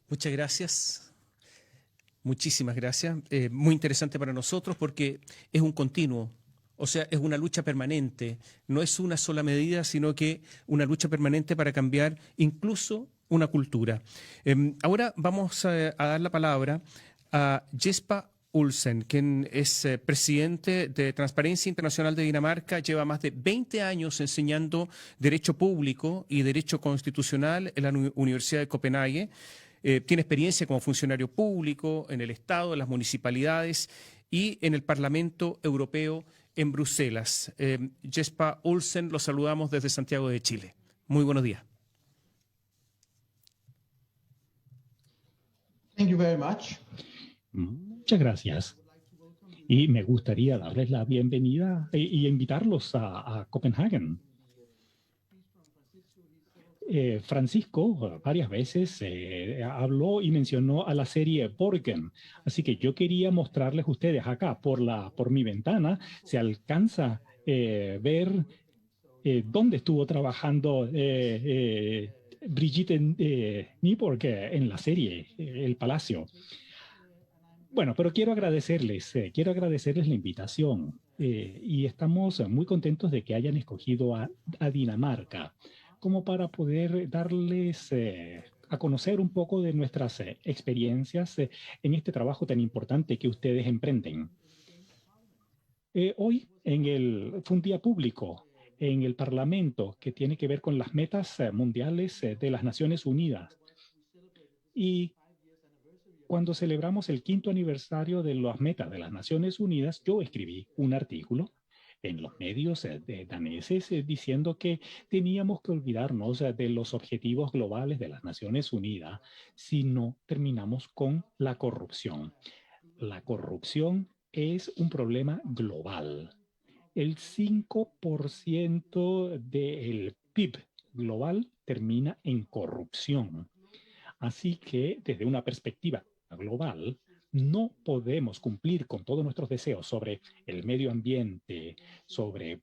Muchas gracias. Muchísimas gracias. Muy interesante para nosotros porque es un continuo. O sea, es una lucha permanente, no es una sola medida, sino que una lucha permanente para cambiar incluso una cultura. Ahora vamos a dar la palabra a Jesper Olsen, quien es presidente de Transparencia Internacional de Dinamarca, lleva más de 20 años enseñando Derecho Público y Derecho Constitucional en la Universidad de Copenhague. Tiene experiencia como funcionario público en el Estado, en las municipalidades y en el Parlamento Europeo en Bruselas. Jesper Olsen, los saludamos desde Santiago de Chile. Muy buenos días. Thank you very much. Muchas gracias. Y me gustaría darles la bienvenida y invitarlos a Copenhague. Francisco varias veces habló y mencionó a la serie Borgen, así que yo quería mostrarles a ustedes acá por mi ventana, se alcanza ver dónde estuvo trabajando Brigitte Nyborg en la serie El Palacio. Bueno, pero quiero agradecerles la invitación y estamos muy contentos de que hayan escogido a Dinamarca como para poder darles a conocer un poco de nuestras experiencias en este trabajo tan importante que ustedes emprenden. Hoy fue un día público en el Parlamento que tiene que ver con las metas mundiales de las Naciones Unidas. Y cuando celebramos el 5º aniversario de las metas de las Naciones Unidas, yo escribí un artículo en los medios daneses diciendo que teníamos que olvidarnos de los objetivos globales de las Naciones Unidas si no terminamos con la corrupción. La corrupción es un problema global. El 5% del PIB global termina en corrupción. Así que desde una perspectiva global, no podemos cumplir con todos nuestros deseos sobre el medio ambiente, sobre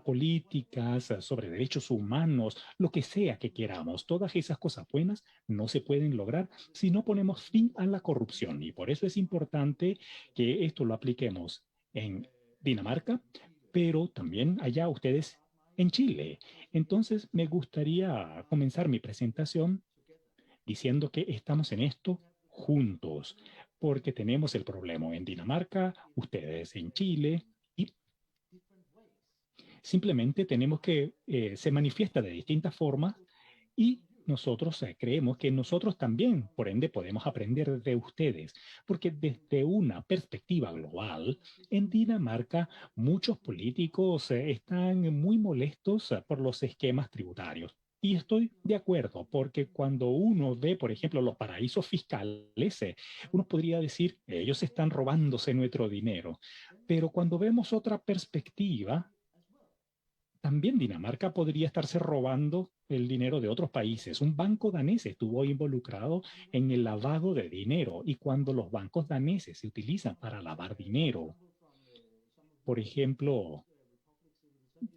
políticas, sobre derechos humanos, lo que sea que queramos. Todas esas cosas buenas no se pueden lograr si no ponemos fin a la corrupción. Y por eso es importante que esto lo apliquemos en Dinamarca, pero también allá ustedes en Chile. Entonces me gustaría comenzar mi presentación diciendo que estamos en esto juntos, porque tenemos el problema en Dinamarca, ustedes en Chile, y simplemente tenemos que se manifiesta de distintas formas y nosotros creemos que nosotros también, por ende, podemos aprender de ustedes, porque desde una perspectiva global, en Dinamarca muchos políticos están muy molestos por los esquemas tributarios. Y estoy de acuerdo, porque cuando uno ve, por ejemplo, los paraísos fiscales, uno podría decir, ellos están robándose nuestro dinero. Pero cuando vemos otra perspectiva, también Dinamarca podría estarse robando el dinero de otros países. Un banco danés estuvo involucrado en el lavado de dinero y cuando los bancos daneses se utilizan para lavar dinero, por ejemplo,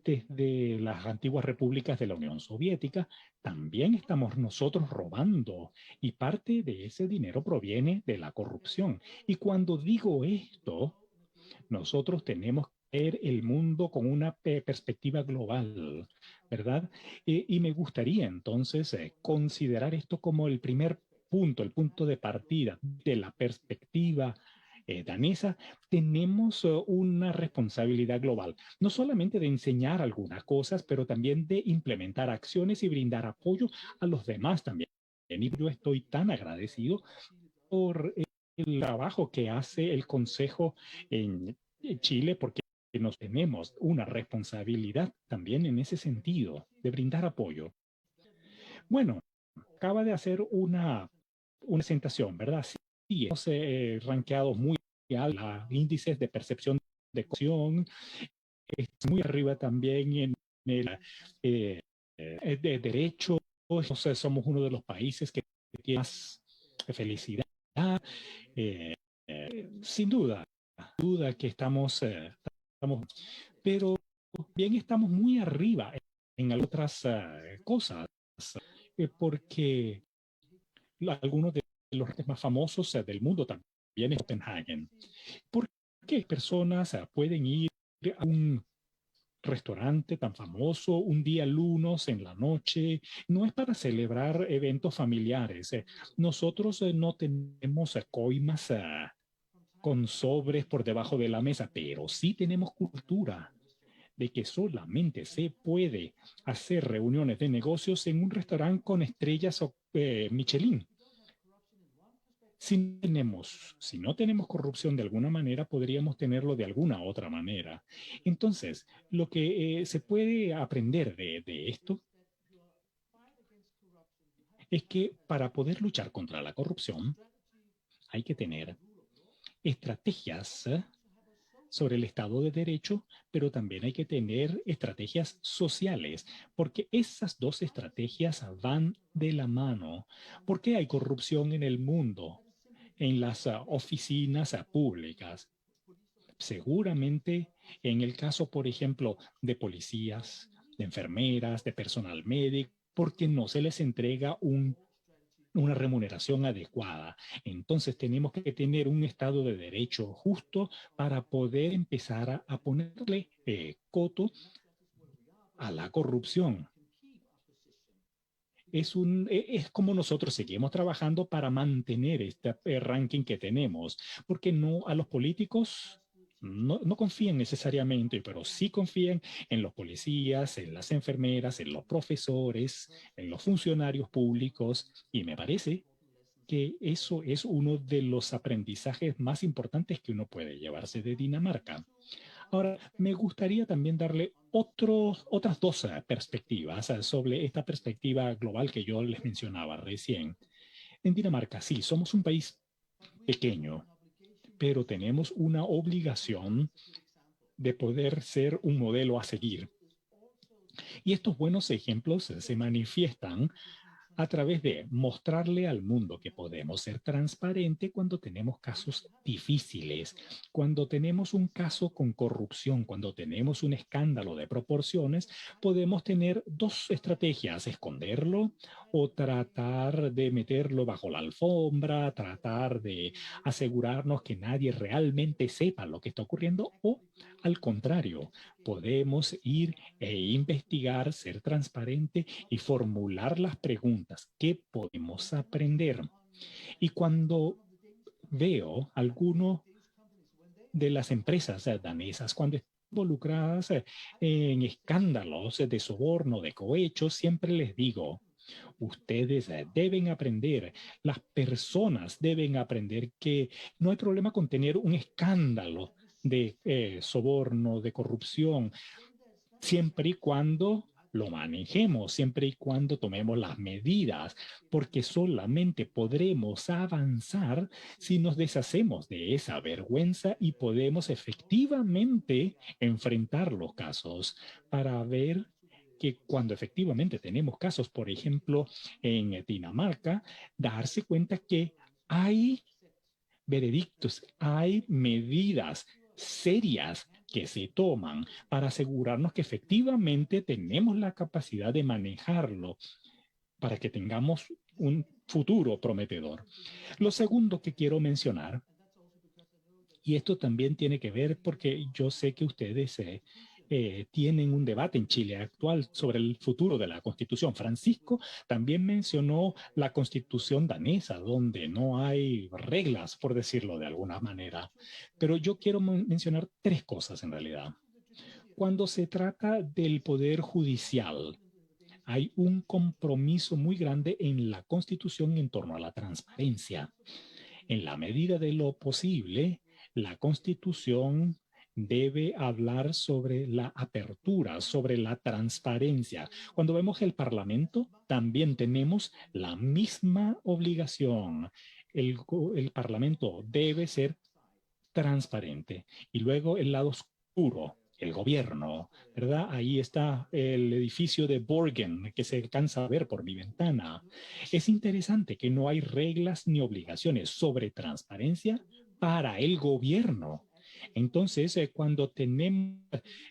desde las antiguas repúblicas de la Unión Soviética, también estamos nosotros robando y parte de ese dinero proviene de la corrupción. Y cuando digo esto, nosotros tenemos ver el mundo con una perspectiva global, ¿verdad? Y me gustaría entonces considerar esto como el primer punto, el punto de partida de la perspectiva danesa. Tenemos una responsabilidad global, no solamente de enseñar algunas cosas, pero también de implementar acciones y brindar apoyo a los demás también. Y yo estoy tan agradecido por el trabajo que hace el Consejo en Chile, porque nos tenemos una responsabilidad también en ese sentido, de brindar apoyo. Bueno, acaba de hacer una presentación, ¿verdad? Sí, hemos rankeado muy alto los índices de percepción de corrupción, muy arriba también en el de derecho. Entonces, somos uno de los países que tiene más felicidad. Sin duda que estamos, pero bien estamos muy arriba en otras cosas, porque algunos de los más famosos del mundo también es Copenhagen. ¿Por qué personas pueden ir a un restaurante tan famoso un día lunes en la noche? No es para celebrar eventos familiares. Nosotros no tenemos coimas con sobres por debajo de la mesa, pero sí tenemos cultura de que solamente se puede hacer reuniones de negocios en un restaurante con estrellas Michelin. Si no tenemos corrupción de alguna manera, podríamos tenerlo de alguna otra manera. Entonces, lo que se puede aprender de esto es que para poder luchar contra la corrupción hay que tener estrategias sobre el Estado de Derecho, pero también hay que tener estrategias sociales, porque esas dos estrategias van de la mano. ¿Por qué hay corrupción en el mundo? En las oficinas públicas. Seguramente en el caso, por ejemplo, de policías, de enfermeras, de personal médico, porque no se les entrega una remuneración adecuada. Entonces tenemos que tener un Estado de Derecho justo para poder empezar a ponerle coto a la corrupción. Es como nosotros seguimos trabajando para mantener este ranking que tenemos, porque no a los políticos no confían necesariamente, pero sí confían en los policías, en las enfermeras, en los profesores, en los funcionarios públicos, y me parece que eso es uno de los aprendizajes más importantes que uno puede llevarse de Dinamarca. Ahora, me gustaría también darle otras dos perspectivas sobre esta perspectiva global que yo les mencionaba recién. En Dinamarca, sí, somos un país pequeño, pero tenemos una obligación de poder ser un modelo a seguir. Y estos buenos ejemplos se manifiestan a través de mostrarle al mundo que podemos ser transparentes cuando tenemos casos difíciles, cuando tenemos un caso con corrupción, cuando tenemos un escándalo de proporciones, podemos tener dos estrategias: esconderlo o tratar de meterlo bajo la alfombra, tratar de asegurarnos que nadie realmente sepa lo que está ocurriendo, o al contrario, podemos ir e investigar, ser transparente y formular las preguntas. ¿Qué podemos aprender? Y cuando veo algunos de las empresas danesas, cuando están involucradas en escándalos de soborno, de cohecho, siempre les digo, ustedes deben aprender, las personas deben aprender que no hay problema con tener un escándalo de soborno, de corrupción, siempre y cuando lo manejemos, siempre y cuando tomemos las medidas, porque solamente podremos avanzar si nos deshacemos de esa vergüenza y podemos efectivamente enfrentar los casos para ver que cuando efectivamente tenemos casos, por ejemplo, en Dinamarca, darse cuenta que hay veredictos, hay medidas serias que se toman para asegurarnos que efectivamente tenemos la capacidad de manejarlo para que tengamos un futuro prometedor. Lo segundo que quiero mencionar, y esto también tiene que ver porque yo sé que ustedes tienen un debate en Chile actual sobre el futuro de la Constitución. Francisco también mencionó la Constitución danesa, donde no hay reglas, por decirlo de alguna manera. Pero yo quiero mencionar tres cosas en realidad. Cuando se trata del Poder Judicial, hay un compromiso muy grande en la Constitución en torno a la transparencia. En la medida de lo posible, la Constitución debe hablar sobre la apertura, sobre la transparencia. Cuando vemos el Parlamento, también tenemos la misma obligación. El Parlamento debe ser transparente. Y luego el lado oscuro, el gobierno, ¿verdad? Ahí está el edificio de Borgen, que se alcanza a ver por mi ventana. Es interesante que no hay reglas ni obligaciones sobre transparencia para el gobierno. Entonces, cuando tenemos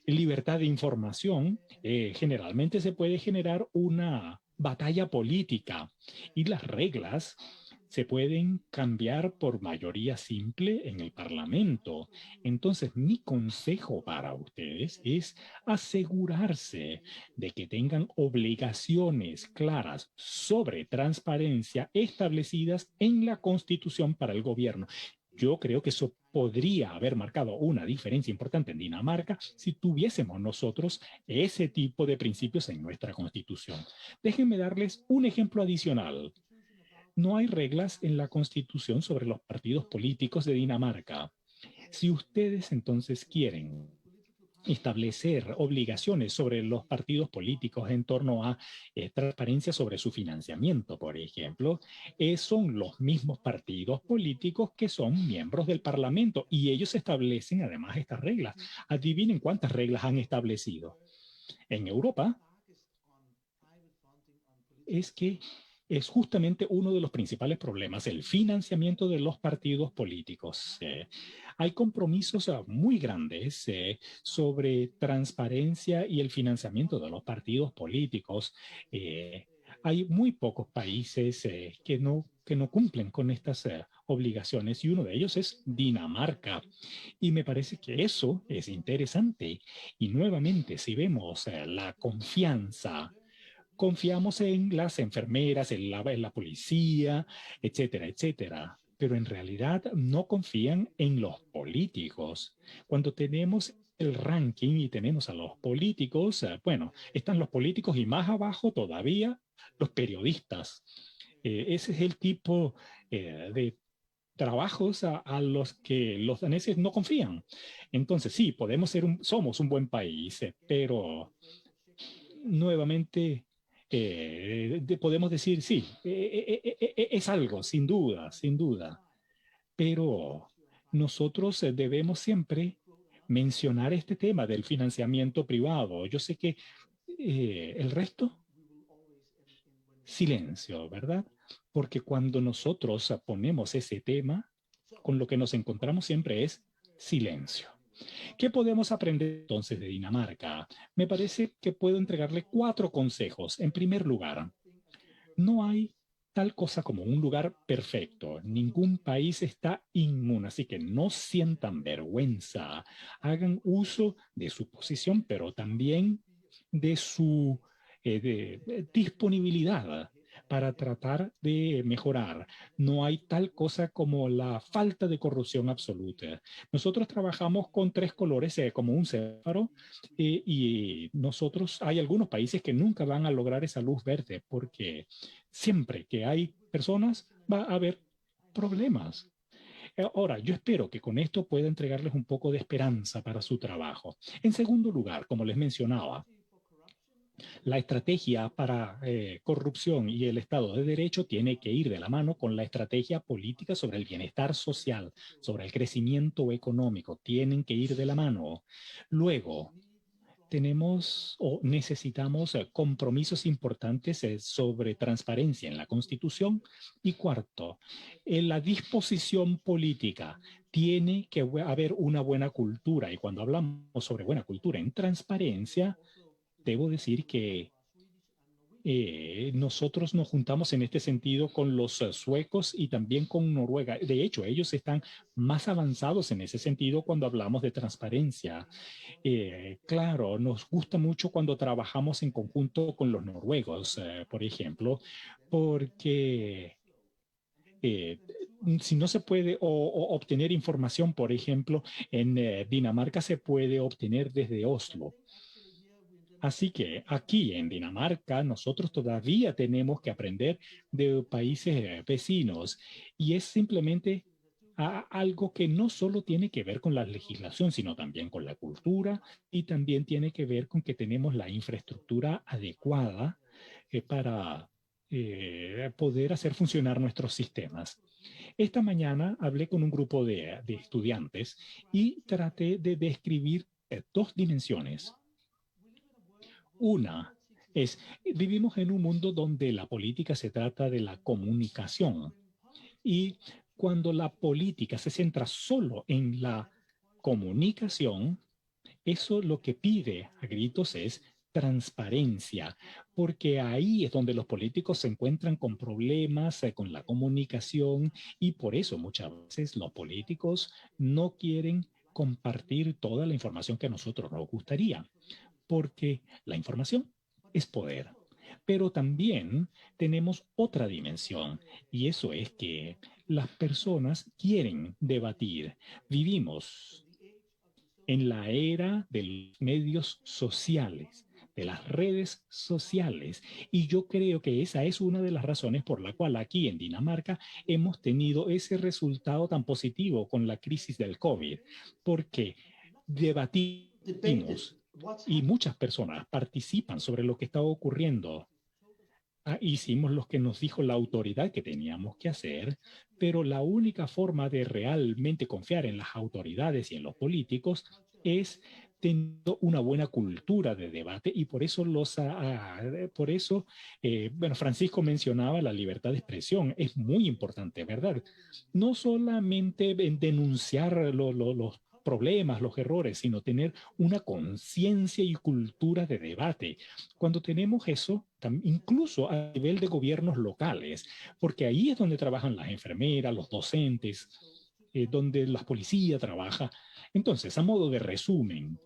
libertad de información, generalmente se puede generar una batalla política y las reglas se pueden cambiar por mayoría simple en el Parlamento. Entonces, mi consejo para ustedes es asegurarse de que tengan obligaciones claras sobre transparencia establecidas en la Constitución para el gobierno. Yo creo que eso podría haber marcado una diferencia importante en Dinamarca si tuviésemos nosotros ese tipo de principios en nuestra Constitución. Déjenme darles un ejemplo adicional. No hay reglas en la Constitución sobre los partidos políticos de Dinamarca. Si ustedes entonces quieren establecer obligaciones sobre los partidos políticos en torno a transparencia sobre su financiamiento, por ejemplo, son los mismos partidos políticos que son miembros del Parlamento y ellos establecen además estas reglas. Adivinen cuántas reglas han establecido. En Europa es justamente uno de los principales problemas, el financiamiento de los partidos políticos. Hay compromisos muy grandes sobre transparencia y el financiamiento de los partidos políticos. Hay muy pocos países que no cumplen con estas obligaciones y uno de ellos es Dinamarca. Y me parece que eso es interesante. Y nuevamente, si vemos la confianza, confiamos en las enfermeras, en la policía, etcétera, etcétera. Pero en realidad no confían en los políticos. Cuando tenemos el ranking y tenemos a los políticos, bueno, están los políticos y más abajo todavía los periodistas. Ese es el tipo de trabajos a los que los daneses no confían. Entonces sí, somos un buen país, pero nuevamente podemos decir, sí, es algo, sin duda, sin duda. Pero nosotros debemos siempre mencionar este tema del financiamiento privado. Yo sé que el resto, silencio, ¿verdad? Porque cuando nosotros ponemos ese tema, con lo que nos encontramos siempre es silencio. ¿Qué podemos aprender entonces de Dinamarca? Me parece que puedo entregarle 4 consejos. En primer lugar, no hay tal cosa como un lugar perfecto. Ningún país está inmune, así que no sientan vergüenza. Hagan uso de su posición, pero también de su disponibilidad para tratar de mejorar. No hay tal cosa como la falta de corrupción absoluta. Nosotros trabajamos con 3 colores como un semáforo y nosotros, hay algunos países que nunca van a lograr esa luz verde porque siempre que hay personas va a haber problemas. Ahora, yo espero que con esto pueda entregarles un poco de esperanza para su trabajo. En segundo lugar, como les mencionaba, la estrategia para corrupción y el Estado de Derecho tiene que ir de la mano con la estrategia política sobre el bienestar social, sobre el crecimiento económico. Tienen que ir de la mano. Luego, tenemos o necesitamos compromisos importantes sobre transparencia en la Constitución. Y cuarto, en la disposición política tiene que haber una buena cultura. Y cuando hablamos sobre buena cultura en transparencia, debo decir que nosotros nos juntamos en este sentido con los suecos y también con Noruega. De hecho, ellos están más avanzados en ese sentido cuando hablamos de transparencia. Claro, nos gusta mucho cuando trabajamos en conjunto con los noruegos, por ejemplo, porque si no se puede obtener información, por ejemplo, en Dinamarca se puede obtener desde Oslo. Así que aquí en Dinamarca nosotros todavía tenemos que aprender de países vecinos y es simplemente algo que no solo tiene que ver con la legislación, sino también con la cultura y también tiene que ver con que tenemos la infraestructura adecuada para poder hacer funcionar nuestros sistemas. Esta mañana hablé con un grupo de estudiantes y traté de describir 2 dimensiones. Una es, vivimos en un mundo donde la política se trata de la comunicación y cuando la política se centra solo en la comunicación, eso lo que pide a gritos es transparencia, porque ahí es donde los políticos se encuentran con problemas con la comunicación y por eso muchas veces los políticos no quieren compartir toda la información que a nosotros nos gustaría, porque la información es poder. Pero también tenemos otra dimensión y eso es que las personas quieren debatir. Vivimos en la era de los medios sociales, de las redes sociales. Y yo creo que esa es una de las razones por la cual aquí en Dinamarca hemos tenido ese resultado tan positivo con la crisis del COVID, porque debatimos y muchas personas participan sobre lo que está ocurriendo. Hicimos lo que nos dijo la autoridad que teníamos que hacer, pero la única forma de realmente confiar en las autoridades y en los políticos es teniendo una buena cultura de debate y por eso bueno, Francisco mencionaba la libertad de expresión, es muy importante, ¿verdad? No solamente en denunciar los problemas, los errores, sino tener una conciencia y cultura de debate. Cuando tenemos eso, incluso a nivel de gobiernos locales, porque ahí es donde trabajan las enfermeras, los docentes, donde la policía trabaja. Entonces, a modo de resumen,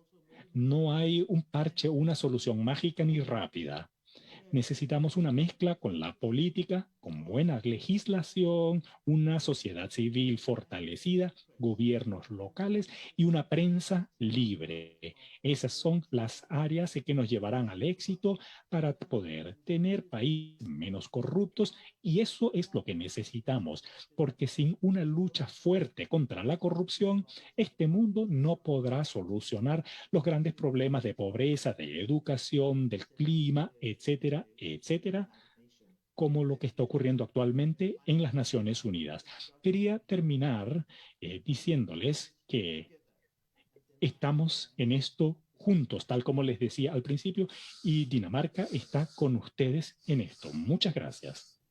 no hay un parche, una solución mágica ni rápida. Necesitamos una mezcla con la política, con buena legislación, una sociedad civil fortalecida, gobiernos locales y una prensa libre. Esas son las áreas que nos llevarán al éxito para poder tener países menos corruptos y eso es lo que necesitamos, porque sin una lucha fuerte contra la corrupción, este mundo no podrá solucionar los grandes problemas de pobreza, de educación, del clima, etcétera, etcétera, como lo que está ocurriendo actualmente en las Naciones Unidas. Quería terminar diciéndoles que estamos en esto juntos, tal como les decía al principio, y Dinamarca está con ustedes en esto. Muchas gracias.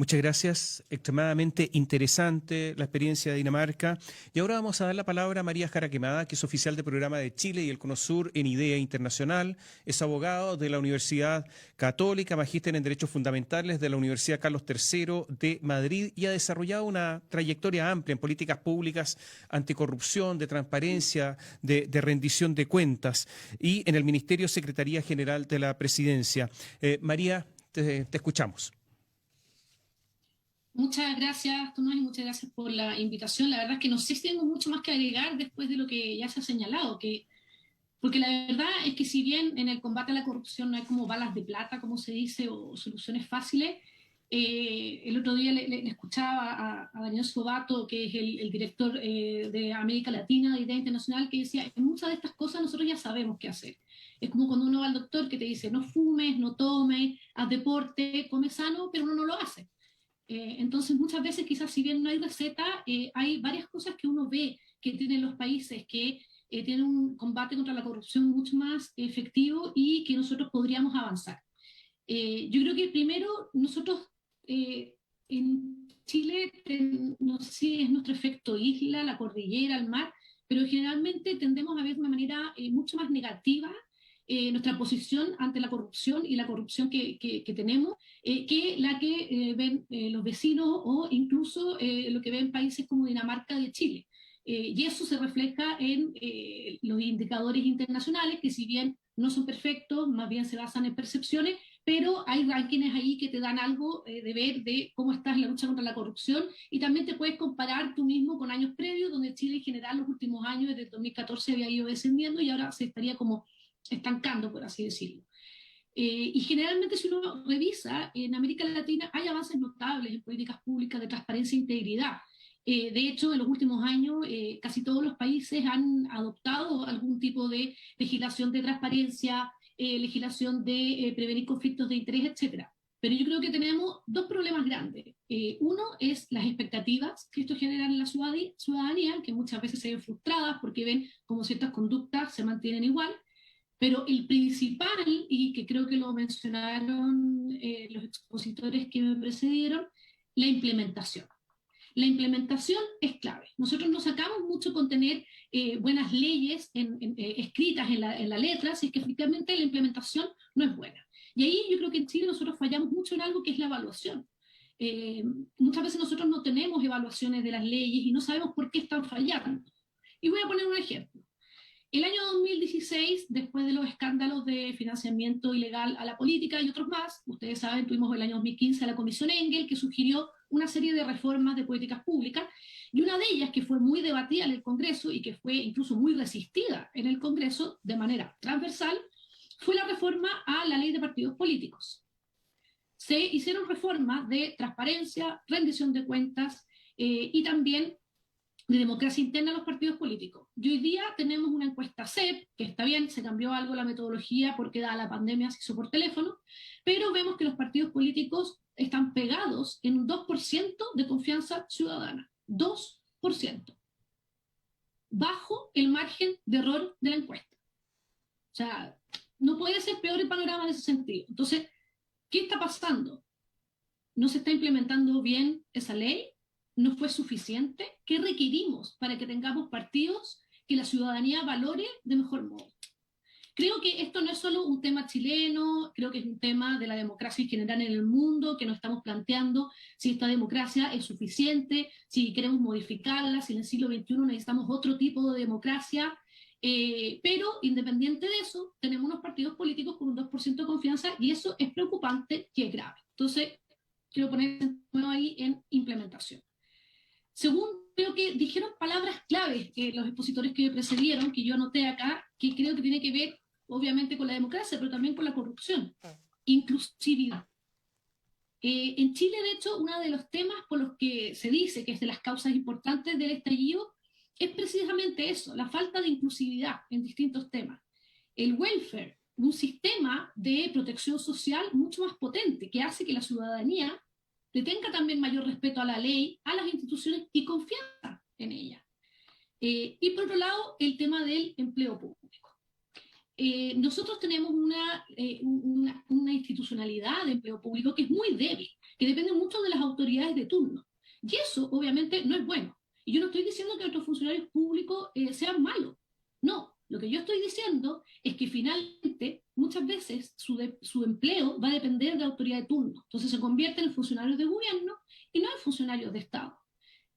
Muchas gracias, extremadamente interesante la experiencia de Dinamarca. Y ahora vamos a dar la palabra a María Jara Quemada, que es oficial de programa de Chile y el Cono Sur en IDEA Internacional, es abogado de la Universidad Católica, magíster en Derechos Fundamentales de la Universidad Carlos III de Madrid y ha desarrollado una trayectoria amplia en políticas públicas anticorrupción, de transparencia, de rendición de cuentas y en el Ministerio Secretaría General de la Presidencia. María, te escuchamos. Muchas gracias, Tomás, y muchas gracias por la invitación. La verdad es que no sé si tengo mucho más que agregar después de lo que ya se ha señalado, porque la verdad es que si bien en el combate a la corrupción no hay como balas de plata, como se dice, o soluciones fáciles, el otro día le escuchaba a Daniel Sobato, que es el director de América Latina de IDEA Internacional, que decía, en muchas de estas cosas nosotros ya sabemos qué hacer. Es como cuando uno va al doctor que te dice, no fumes, no tomes, haz deporte, come sano, pero uno no lo hace. Entonces muchas veces quizás si bien no hay receta, hay varias cosas que uno ve que tienen los países que tienen un combate contra la corrupción mucho más efectivo y que nosotros podríamos avanzar. Yo creo que primero nosotros en Chile, no sé si es nuestro efecto isla, la cordillera, el mar, pero generalmente tendemos a ver de una manera mucho más negativa nuestra posición ante la corrupción y la corrupción que tenemos, que la que ven los vecinos o incluso lo que ven países como Dinamarca de Chile. Y eso se refleja en los indicadores internacionales, que si bien no son perfectos, más bien se basan en percepciones, pero hay rankings ahí que te dan algo de ver de cómo está en la lucha contra la corrupción, y también te puedes comparar tú mismo con años previos, donde Chile en general los últimos años, desde el 2014 había ido descendiendo y ahora se estaría como estancando, por así decirlo. Y generalmente si uno revisa, en América Latina hay avances notables en políticas públicas de transparencia e integridad. De hecho, en los últimos años casi todos los países han adoptado algún tipo de legislación de transparencia, legislación de prevenir conflictos de interés, etc. Pero yo creo que tenemos dos problemas grandes. Uno es las expectativas que esto genera en la ciudadanía, que muchas veces se ven frustradas porque ven como ciertas conductas se mantienen igual. Pero el principal, y que creo que lo mencionaron los expositores que me precedieron, la implementación. La implementación es clave. Nosotros nos sacamos mucho con tener buenas leyes escritas en la letra, si es que efectivamente la implementación no es buena. Y ahí yo creo que en Chile nosotros fallamos mucho en algo que es la evaluación. Muchas veces nosotros no tenemos evaluaciones de las leyes y no sabemos por qué están fallando. Y voy a poner un ejemplo. El año 2016, después de los escándalos de financiamiento ilegal a la política y otros más, ustedes saben, tuvimos el año 2015 a la Comisión Engel, que sugirió una serie de reformas de políticas públicas, y una de ellas que fue muy debatida en el Congreso y que fue incluso muy resistida en el Congreso de manera transversal, fue la reforma a la ley de partidos políticos. Se hicieron reformas de transparencia, rendición de cuentas y también de democracia interna a los partidos políticos. Y hoy día tenemos una encuesta CEP, que está bien, se cambió algo la metodología porque dada la pandemia se hizo por teléfono, pero vemos que los partidos políticos están pegados en un 2% de confianza ciudadana. 2%. Bajo el margen de error de la encuesta. O sea, no puede ser peor el panorama en ese sentido. Entonces, ¿qué está pasando? ¿No se está implementando bien esa ley? ¿No fue suficiente? ¿Qué requerimos para que tengamos partidos que la ciudadanía valore de mejor modo? Creo que esto no es solo un tema chileno, creo que es un tema de la democracia en general en el mundo, que nos estamos planteando si esta democracia es suficiente, si queremos modificarla, si en el siglo XXI necesitamos otro tipo de democracia, pero independiente de eso, tenemos unos partidos políticos con un 2% de confianza y eso es preocupante y es grave. Entonces, quiero poner ahí en implementación. Según creo que dijeron palabras claves los expositores que me precedieron, que yo anoté acá, que creo que tiene que ver obviamente con la democracia, pero también con la corrupción. Inclusividad. En Chile, de hecho, uno de los temas por los que se dice que es de las causas importantes del estallido es precisamente eso, la falta de inclusividad en distintos temas. El welfare, un sistema de protección social mucho más potente, que hace que la ciudadanía le tenga también mayor respeto a la ley, a las instituciones y confianza en ella. Y por otro lado, el tema del empleo público. Nosotros tenemos una institucionalidad de empleo público que es muy débil. que dependen mucho de las autoridades de turno. Y eso, obviamente, no es bueno. Y yo no estoy diciendo que nuestros funcionarios públicos sean malos. No, lo que yo estoy diciendo es que finalmente, muchas veces, su empleo va a depender de la autoridad de turno. Entonces se convierten en funcionarios de gobierno y no en funcionarios de Estado.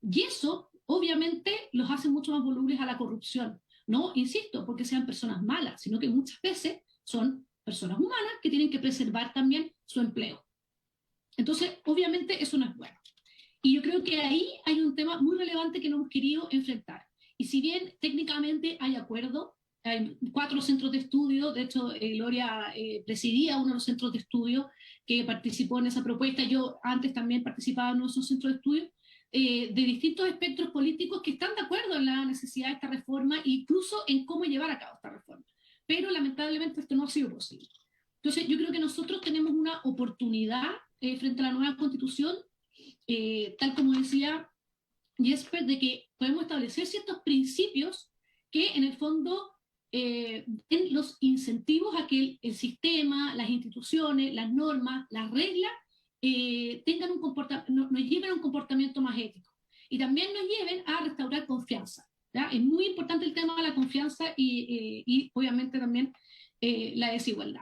Y eso, obviamente, los hace mucho más volubles a la corrupción. No, insisto, porque sean personas malas, sino que muchas veces son personas humanas que tienen que preservar también su empleo. Entonces, obviamente, eso no es bueno. Y yo creo que ahí hay un tema muy relevante que no hemos querido enfrentar. Y si bien técnicamente hay acuerdo, hay 4 centros de estudio, de hecho Gloria presidía uno de los centros de estudio que participó en esa propuesta, yo antes también participaba en uno de esos centros de estudio, de distintos espectros políticos que están de acuerdo en la necesidad de esta reforma e incluso en cómo llevar a cabo esta reforma. Pero lamentablemente esto no ha sido posible. Entonces yo creo que nosotros tenemos una oportunidad frente a la nueva Constitución, tal como decía Jesper, de que podemos establecer ciertos principios que en el fondo den los incentivos a que el sistema, las instituciones, las normas, las reglas tengan un nos lleven a un comportamiento más ético y también nos lleven a restaurar confianza, ¿ya? Es muy importante el tema de la confianza y obviamente también la desigualdad.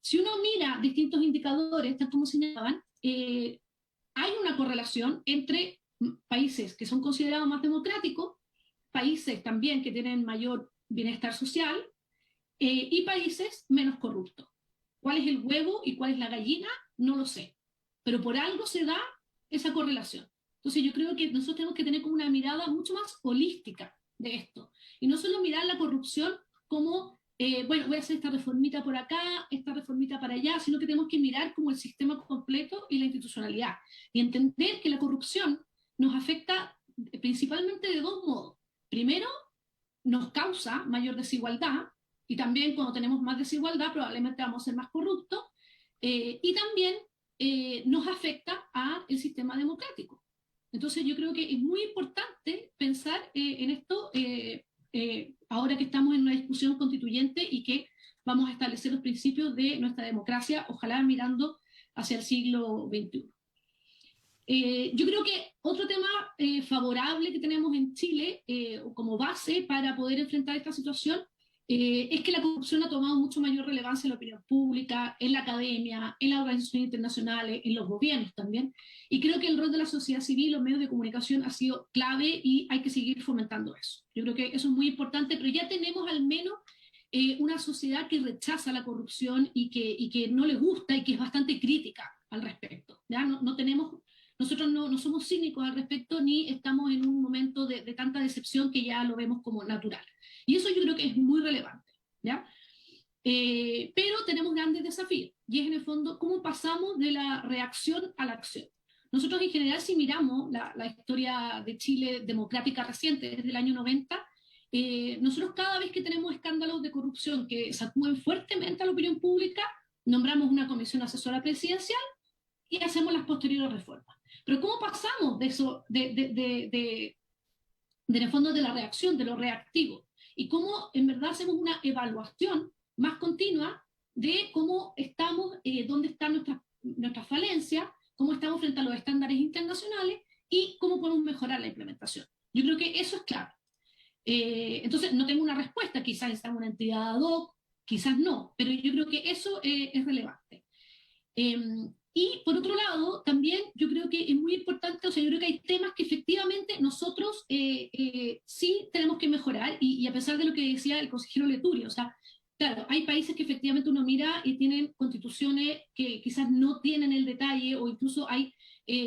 Si uno mira distintos indicadores, tal como señalaban, hay una correlación entre países que son considerados más democráticos, países también que tienen mayor bienestar social y países menos corruptos. ¿Cuál es el huevo y cuál es la gallina? No lo sé, pero por algo se da esa correlación. Entonces yo creo que nosotros tenemos que tener como una mirada mucho más holística de esto, y no solo mirar la corrupción como, bueno, voy a hacer esta reformita por acá, esta reformita para allá, sino que tenemos que mirar como el sistema completo y la institucionalidad, y entender que la corrupción nos afecta principalmente de 2 modos. Primero, nos causa mayor desigualdad, y también cuando tenemos más desigualdad probablemente vamos a ser más corruptos, y también nos afecta al sistema democrático. Entonces yo creo que es muy importante pensar en esto ahora que estamos en una discusión constituyente y que vamos a establecer los principios de nuestra democracia, ojalá mirando hacia el siglo XXI. Yo creo que otro tema favorable que tenemos en Chile como base para poder enfrentar esta situación es que la corrupción ha tomado mucho mayor relevancia en la opinión pública, en la academia, en las organizaciones internacionales, en los gobiernos también. Y creo que el rol de la sociedad civil, los medios de comunicación ha sido clave y hay que seguir fomentando eso. Yo creo que eso es muy importante, pero ya tenemos al menos una sociedad que rechaza la corrupción y que no le gusta y que es bastante crítica al respecto. ¿Ya? Nosotros no somos cínicos al respecto ni estamos en un momento de tanta decepción que ya lo vemos como natural. Y eso yo creo que es muy relevante, ¿ya? Pero tenemos grandes desafíos, y es en el fondo cómo pasamos de la reacción a la acción. Nosotros en general, si miramos la historia de Chile democrática reciente, desde el año 90, nosotros cada vez que tenemos escándalos de corrupción que sacuden fuertemente a la opinión pública, nombramos una comisión asesora presidencial y hacemos las posteriores reformas. Pero ¿cómo pasamos de eso, en el fondo de la reacción, de lo reactivo? Y cómo en verdad hacemos una evaluación más continua de cómo estamos, dónde están nuestras falencias, cómo estamos frente a los estándares internacionales y cómo podemos mejorar la implementación. Yo creo que eso es clave. Entonces, no tengo una respuesta, quizás necesitamos una entidad ad hoc, quizás no, pero yo creo que eso es relevante. Y por otro lado, también yo creo que es muy importante, o sea, yo creo que hay temas que efectivamente nosotros sí tenemos que mejorar, y a pesar de lo que decía el consejero Leturi, o sea, claro, hay países que efectivamente uno mira y tienen constituciones que quizás no tienen el detalle, o incluso hay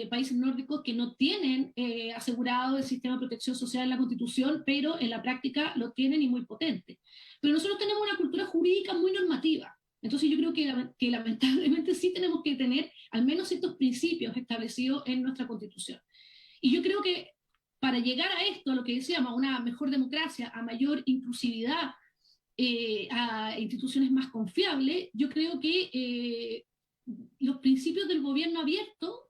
países nórdicos que no tienen asegurado el sistema de protección social en la constitución, pero en la práctica lo tienen y muy potente. Pero nosotros tenemos una cultura jurídica muy normativa. Entonces yo creo que lamentablemente sí tenemos que tener al menos ciertos principios establecidos en nuestra Constitución. Y yo creo que para llegar a esto, a lo que decíamos, a una mejor democracia, a mayor inclusividad, a instituciones más confiables, yo creo que los principios del gobierno abierto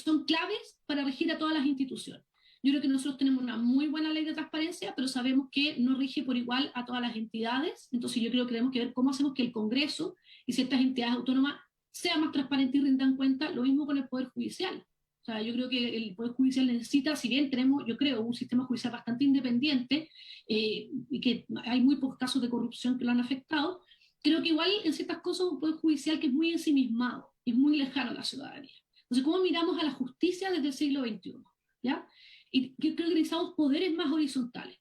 son claves para regir a todas las instituciones. Yo creo que nosotros tenemos una muy buena ley de transparencia, pero sabemos que no rige por igual a todas las entidades. Entonces yo creo que tenemos que ver cómo hacemos que el Congreso y ciertas entidades autónomas sea más transparente y rindan cuenta. Lo mismo con el Poder Judicial. O sea, yo creo que el Poder Judicial necesita, si bien tenemos, yo creo, un sistema judicial bastante independiente y que hay muy pocos casos de corrupción que lo han afectado, creo que igual en ciertas cosas un Poder Judicial que es muy ensimismado, es muy lejano a la ciudadanía. Entonces, ¿cómo miramos a la justicia desde el siglo XXI? ¿Ya? Y yo creo que necesitamos poderes más horizontales.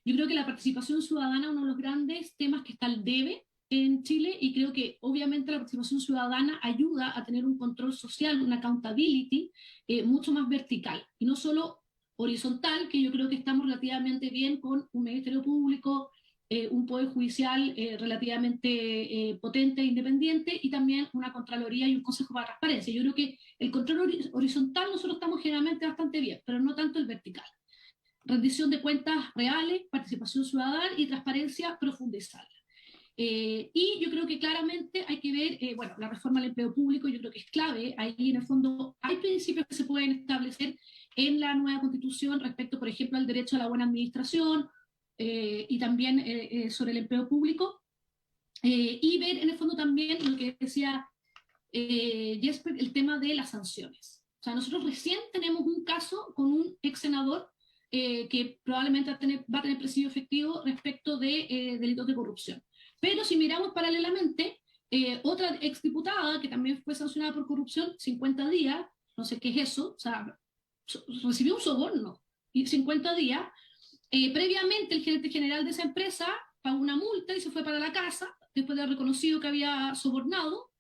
Yo creo que la participación ciudadana es uno de los grandes temas que está al debe en Chile, y creo que obviamente la participación ciudadana ayuda a tener un control social, una accountability mucho más vertical, y no solo horizontal, que yo creo que estamos relativamente bien con un Ministerio Público, un Poder Judicial relativamente potente e independiente, y también una Contraloría y un Consejo para Transparencia. Yo creo que el control horizontal nosotros estamos generalmente bastante bien, pero no tanto el vertical. Rendición de cuentas reales, participación ciudadana y transparencia profundizada. Y yo creo que claramente hay que ver, bueno, la reforma al empleo público yo creo que es clave. Ahí en el fondo hay principios que se pueden establecer en la nueva Constitución respecto, por ejemplo, al derecho a la buena administración y también sobre el empleo público. Y ver en el fondo también lo que decía Jesper, el tema de las sanciones. O sea, nosotros recién tenemos un caso con un ex senador que probablemente va a tener presidio efectivo respecto de delitos de corrupción. Pero si miramos paralelamente, otra exdiputada que también fue sancionada por corrupción, 50 días, no sé qué es eso, o sea, recibió un soborno, y 50 días. Previamente el gerente general de esa empresa pagó una multa y se fue para la casa, después de haber reconocido que había sobornado,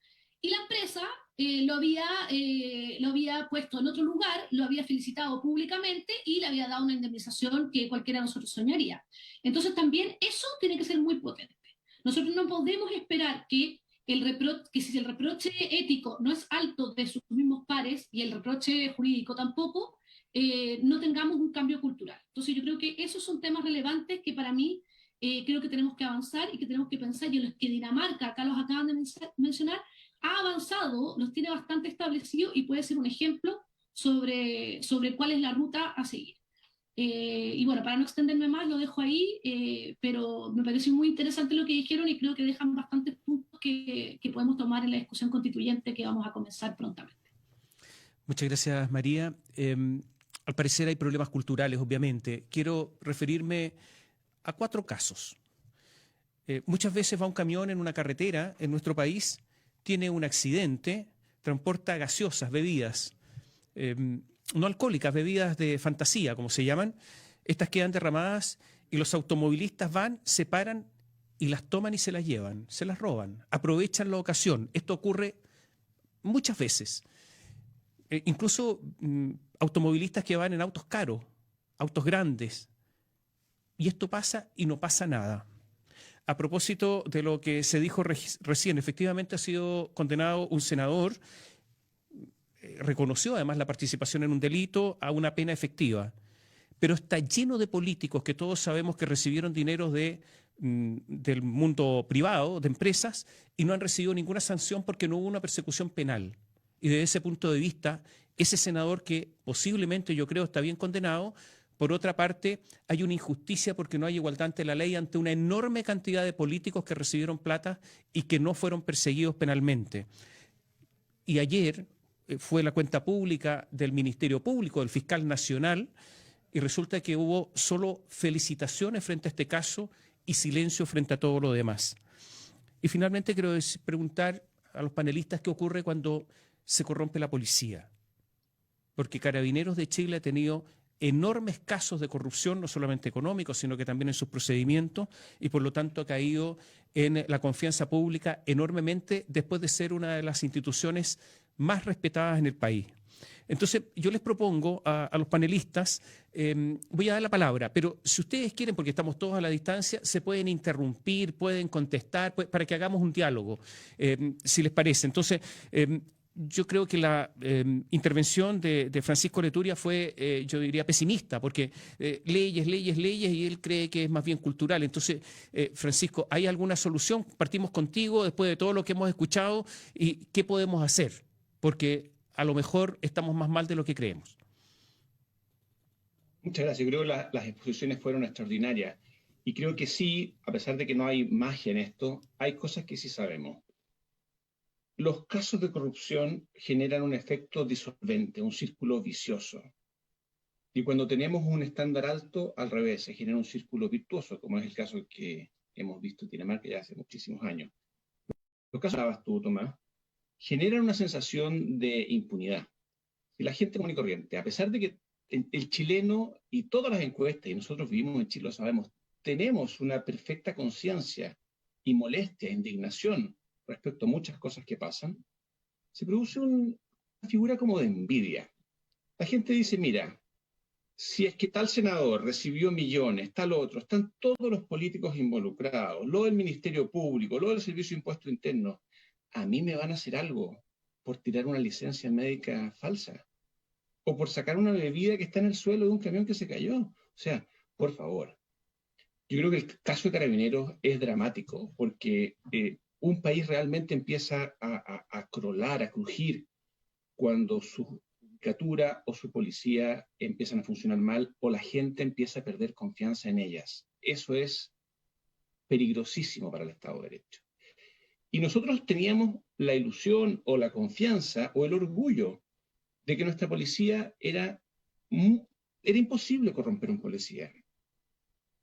y la empresa lo había puesto en otro lugar, lo había felicitado públicamente y le había dado una indemnización que cualquiera de nosotros soñaría. Entonces también eso tiene que ser muy potente. Nosotros no podemos esperar que si el reproche ético no es alto de sus mismos pares y el reproche jurídico tampoco, no tengamos un cambio cultural. Entonces yo creo que esos son temas relevantes que para mí creo que tenemos que avanzar y que tenemos que pensar, y en los que Dinamarca, acá los acaban de mencionar, ha avanzado, los tiene bastante establecidos y puede ser un ejemplo sobre cuál es la ruta a seguir. Y bueno, para no extenderme más, lo dejo ahí, pero me pareció muy interesante lo que dijeron y creo que dejan bastantes puntos que podemos tomar en la discusión constituyente que vamos a comenzar prontamente. Muchas gracias, María. Al parecer hay problemas culturales, obviamente. Quiero referirme a 4 casos. Muchas veces va un camión en una carretera en nuestro país, tiene un accidente, transporta gaseosas, bebidas, no alcohólicas, bebidas de fantasía, como se llaman. Estas quedan derramadas y los automovilistas van, se paran y las toman y se las llevan, se las roban, aprovechan la ocasión. Esto ocurre muchas veces. Incluso automovilistas que van en autos caros, autos grandes. Y esto pasa y no pasa nada. A propósito de lo que se dijo recién, efectivamente ha sido condenado un senador, reconoció además la participación en un delito a una pena efectiva, pero está lleno de políticos que todos sabemos que recibieron dineros del mundo privado, de empresas, y no han recibido ninguna sanción porque no hubo una persecución penal. Y desde ese punto de vista, ese senador que posiblemente yo creo está bien condenado, por otra parte, hay una injusticia porque no hay igualdad ante la ley ante una enorme cantidad de políticos que recibieron plata y que no fueron perseguidos penalmente. Y ayer fue la cuenta pública del Ministerio Público, del Fiscal Nacional, y resulta que hubo solo felicitaciones frente a este caso y silencio frente a todo lo demás. Y finalmente quiero preguntar a los panelistas qué ocurre cuando se corrompe la policía. Porque Carabineros de Chile ha tenido enormes casos de corrupción, no solamente económicos, sino que también en sus procedimientos, y por lo tanto ha caído en la confianza pública enormemente después de ser una de las instituciones más respetadas en el país. Entonces, yo les propongo a los panelistas, voy a dar la palabra, pero si ustedes quieren, porque estamos todos a la distancia, se pueden interrumpir, pueden contestar, para que hagamos un diálogo, si les parece. Entonces, yo creo que la intervención de Francisco Leturia fue, yo diría, pesimista, porque leyes, y él cree que es más bien cultural. Entonces, Francisco, ¿hay alguna solución? Partimos contigo después de todo lo que hemos escuchado y ¿qué podemos hacer? Porque a lo mejor estamos más mal de lo que creemos. Muchas gracias. Yo creo que las exposiciones fueron extraordinarias. Y creo que sí, a pesar de que no hay magia en esto, hay cosas que sí sabemos. los casos de corrupción generan un efecto disolvente, un círculo vicioso. Y cuando tenemos un estándar alto, al revés, se genera un círculo virtuoso, como es el caso que hemos visto en Dinamarca ya hace muchísimos años. Los casos que hablabas tú, Tomás, generan una sensación de impunidad. Y la gente común y corriente, a pesar de que el chileno y todas las encuestas, y nosotros vivimos en Chile, lo sabemos, tenemos una perfecta conciencia y molestia, indignación respecto a muchas cosas que pasan, se produce una figura como de envidia. La gente dice, mira, si es que tal senador recibió millones, tal otro, están todos los políticos involucrados, lo del Ministerio Público, lo del Servicio de Impuesto Interno, a mí me van a hacer algo por tirar una licencia médica falsa o por sacar una bebida que está en el suelo de un camión que se cayó. O sea, por favor. Yo creo que el caso de Carabineros es dramático porque un país realmente empieza a crolar, a crujir cuando su judicatura o su policía empiezan a funcionar mal o la gente empieza a perder confianza en ellas. Eso es peligrosísimo para el Estado de Derecho. Y nosotros teníamos la ilusión o la confianza o el orgullo de que nuestra policía era imposible corromper un policía.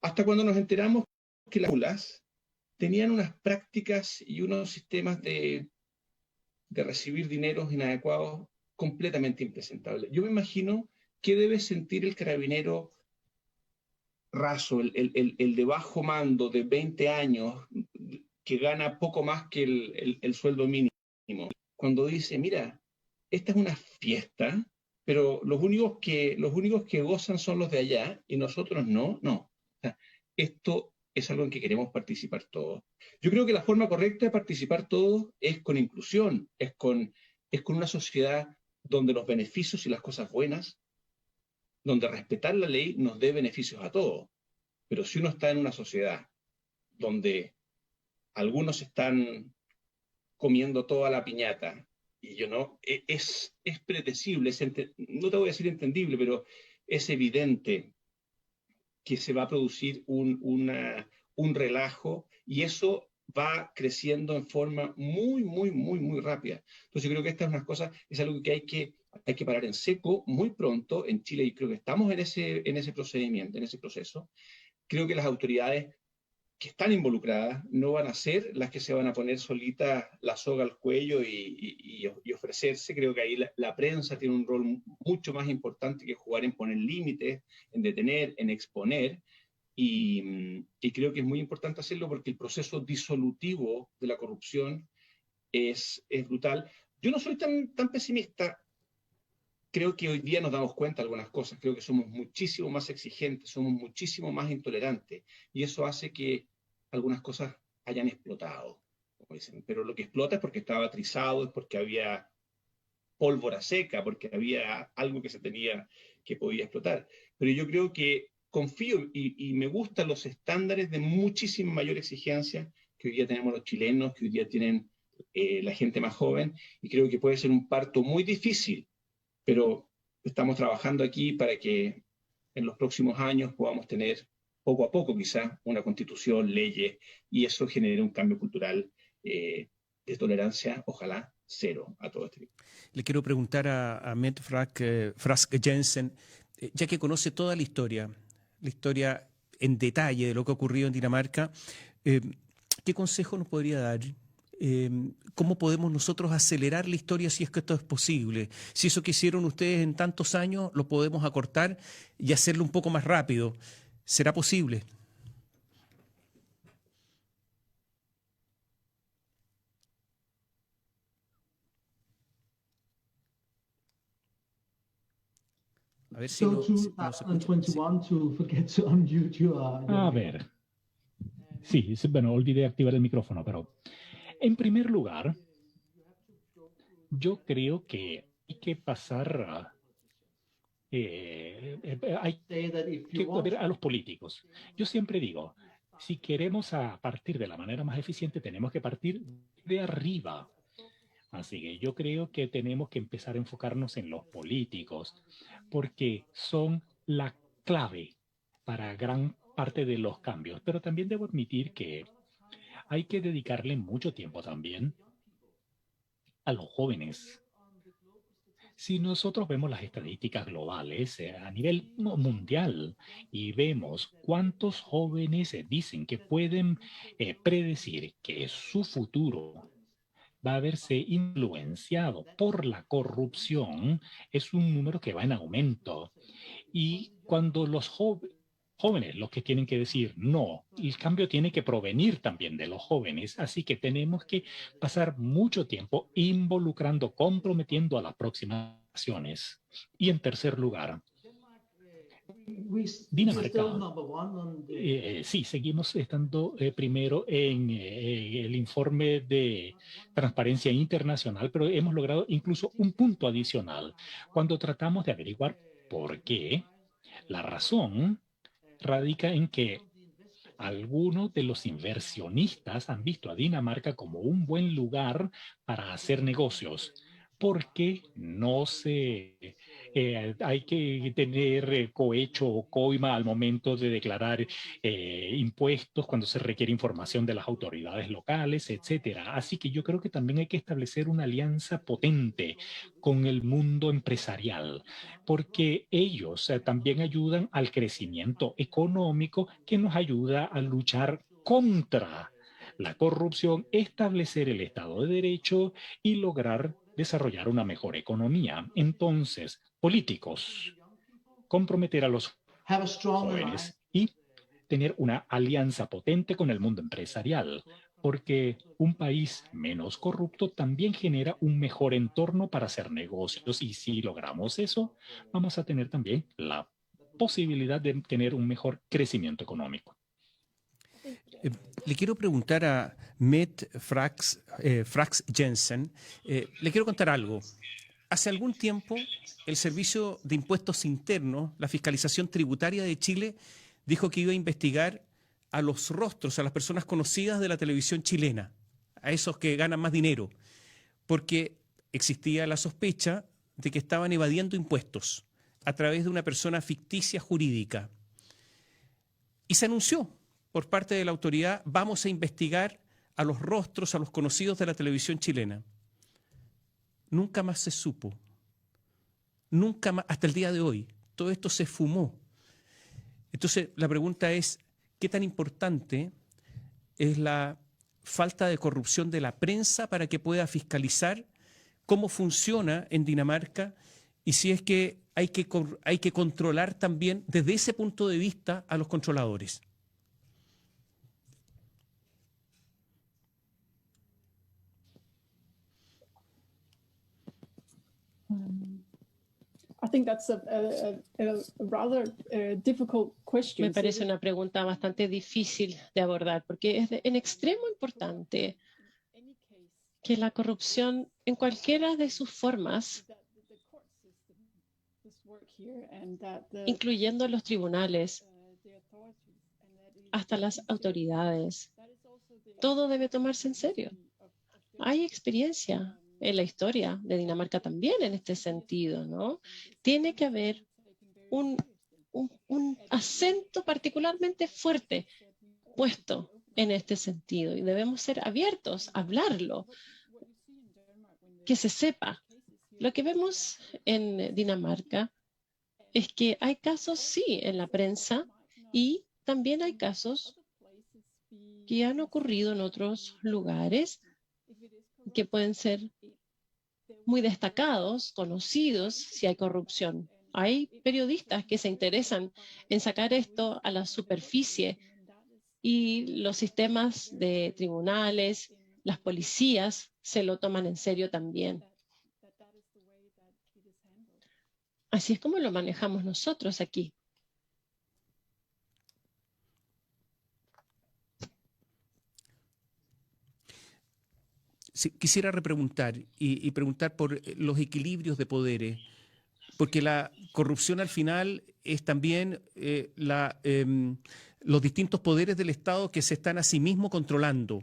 Hasta cuando nos enteramos que las aulas tenían unas prácticas y unos sistemas de recibir dineros inadecuados completamente impresentables. Yo me imagino qué debe sentir el carabinero raso, el de bajo mando de 20 años, que gana poco más que el sueldo mínimo, cuando dice, mira, esta es una fiesta, pero los únicos que gozan son los de allá y nosotros no. O sea, esto es algo en que queremos participar todos. Yo creo que la forma correcta de participar todos es con inclusión, es con una sociedad donde los beneficios y las cosas buenas, donde respetar la ley nos dé beneficios a todos. Pero si uno está en una sociedad donde algunos están comiendo toda la piñata y yo no, es predecible, no te voy a decir entendible, pero es evidente que se va a producir un relajo y eso va creciendo en forma muy rápida. Entonces yo creo que esta es una cosa, es algo que hay que parar en seco muy pronto en Chile y creo que estamos en ese procedimiento, en ese proceso. Creo que las autoridades que están involucradas no van a ser las que se van a poner solitas la soga al cuello y ofrecerse. Creo que ahí la prensa tiene un rol mucho más importante que jugar en poner límites, en detener, en exponer. Y creo que es muy importante hacerlo porque el proceso disolutivo de la corrupción es brutal. Yo no soy tan pesimista. Creo que hoy día nos damos cuenta de algunas cosas. Creo que somos muchísimo más exigentes, somos muchísimo más intolerantes. Y eso hace que algunas cosas hayan explotado, como dicen. Pero lo que explota es porque estaba trizado, es porque había pólvora seca, porque había algo que podía explotar. Pero yo creo que confío y me gustan los estándares de muchísima mayor exigencia que hoy día tenemos los chilenos, que hoy día tienen la gente más joven. Y creo que puede ser un parto muy difícil, pero estamos trabajando aquí para que en los próximos años podamos tener poco a poco quizás una constitución, leyes, y eso genere un cambio cultural de tolerancia, ojalá cero a todo este. Le quiero preguntar a Mette Frasque Jensen, ya que conoce toda la historia en detalle de lo que ha ocurrido en Dinamarca, ¿qué consejo nos podría dar? ¿Cómo podemos nosotros acelerar la historia si es que esto es posible? Si eso que hicieron ustedes en tantos años lo podemos acortar y hacerlo un poco más rápido, ¿será posible? A ver si no se A ver. Sí, bueno, olvidé activar el micrófono, pero en primer lugar, yo creo que hay que pasar, hay que ver a los políticos. Yo siempre digo, si queremos partir de la manera más eficiente, tenemos que partir de arriba. Así que yo creo que tenemos que empezar a enfocarnos en los políticos, porque son la clave para gran parte de los cambios. Pero también debo admitir que hay que dedicarle mucho tiempo también a los jóvenes. Si nosotros vemos las estadísticas globales a nivel mundial y vemos cuántos jóvenes dicen que pueden predecir que su futuro va a verse influenciado por la corrupción, es un número que va en aumento. Y cuando los jóvenes, los que tienen que decir no, el cambio tiene que provenir también de los jóvenes, así que tenemos que pasar mucho tiempo involucrando, comprometiendo a las próximas generaciones. Y en tercer lugar, Dinamarca, sí, seguimos estando primero en el informe de transparencia internacional, pero hemos logrado incluso un punto adicional cuando tratamos de averiguar por qué. La razón radica en que algunos de los inversionistas han visto a Dinamarca como un buen lugar para hacer negocios, porque no hay que tener cohecho o coima al momento de declarar impuestos cuando se requiere información de las autoridades locales, etcétera. Así que yo creo que también hay que establecer una alianza potente con el mundo empresarial, porque ellos también ayudan al crecimiento económico que nos ayuda a luchar contra la corrupción, establecer el Estado de Derecho y lograr desarrollar una mejor economía. Entonces, políticos, comprometer a los jóvenes y tener una alianza potente con el mundo empresarial, porque un país menos corrupto también genera un mejor entorno para hacer negocios, y si logramos eso, vamos a tener también la posibilidad de tener un mejor crecimiento económico. Le quiero preguntar a Mette Frax Jensen, le quiero contar algo. Hace algún tiempo, el Servicio de Impuestos Internos, la Fiscalización Tributaria de Chile, dijo que iba a investigar a los rostros, a las personas conocidas de la televisión chilena, a esos que ganan más dinero, porque existía la sospecha de que estaban evadiendo impuestos a través de una persona ficticia jurídica. Y se anunció por parte de la autoridad: vamos a investigar a los rostros, a los conocidos de la televisión chilena. Nunca más se supo. Nunca más, hasta el día de hoy. Todo esto se fumó. Entonces, la pregunta es, ¿qué tan importante es la falta de corrupción de la prensa para que pueda fiscalizar cómo funciona en Dinamarca, y si es que hay que controlar también desde ese punto de vista a los controladores? I think that's a rather difficult question. Me parece una pregunta bastante difícil de abordar, porque es en extremo importante que la corrupción, en cualquiera de sus formas, incluyendo los tribunales, hasta las autoridades, todo debe tomarse en serio. Hay experiencia en la historia de Dinamarca también en este sentido, ¿no? Tiene que haber un acento particularmente fuerte puesto en este sentido, y debemos ser abiertos a hablarlo, que se sepa. Lo que vemos en Dinamarca es que hay casos, sí, en la prensa, y también hay casos que han ocurrido en otros lugares que pueden ser muy destacados, conocidos, si hay corrupción. Hay periodistas que se interesan en sacar esto a la superficie, y los sistemas de tribunales, las policías, se lo toman en serio también. Así es como lo manejamos nosotros aquí. Sí, quisiera repreguntar y preguntar por los equilibrios de poderes, porque la corrupción al final es también los distintos poderes del Estado que se están a sí mismos controlando.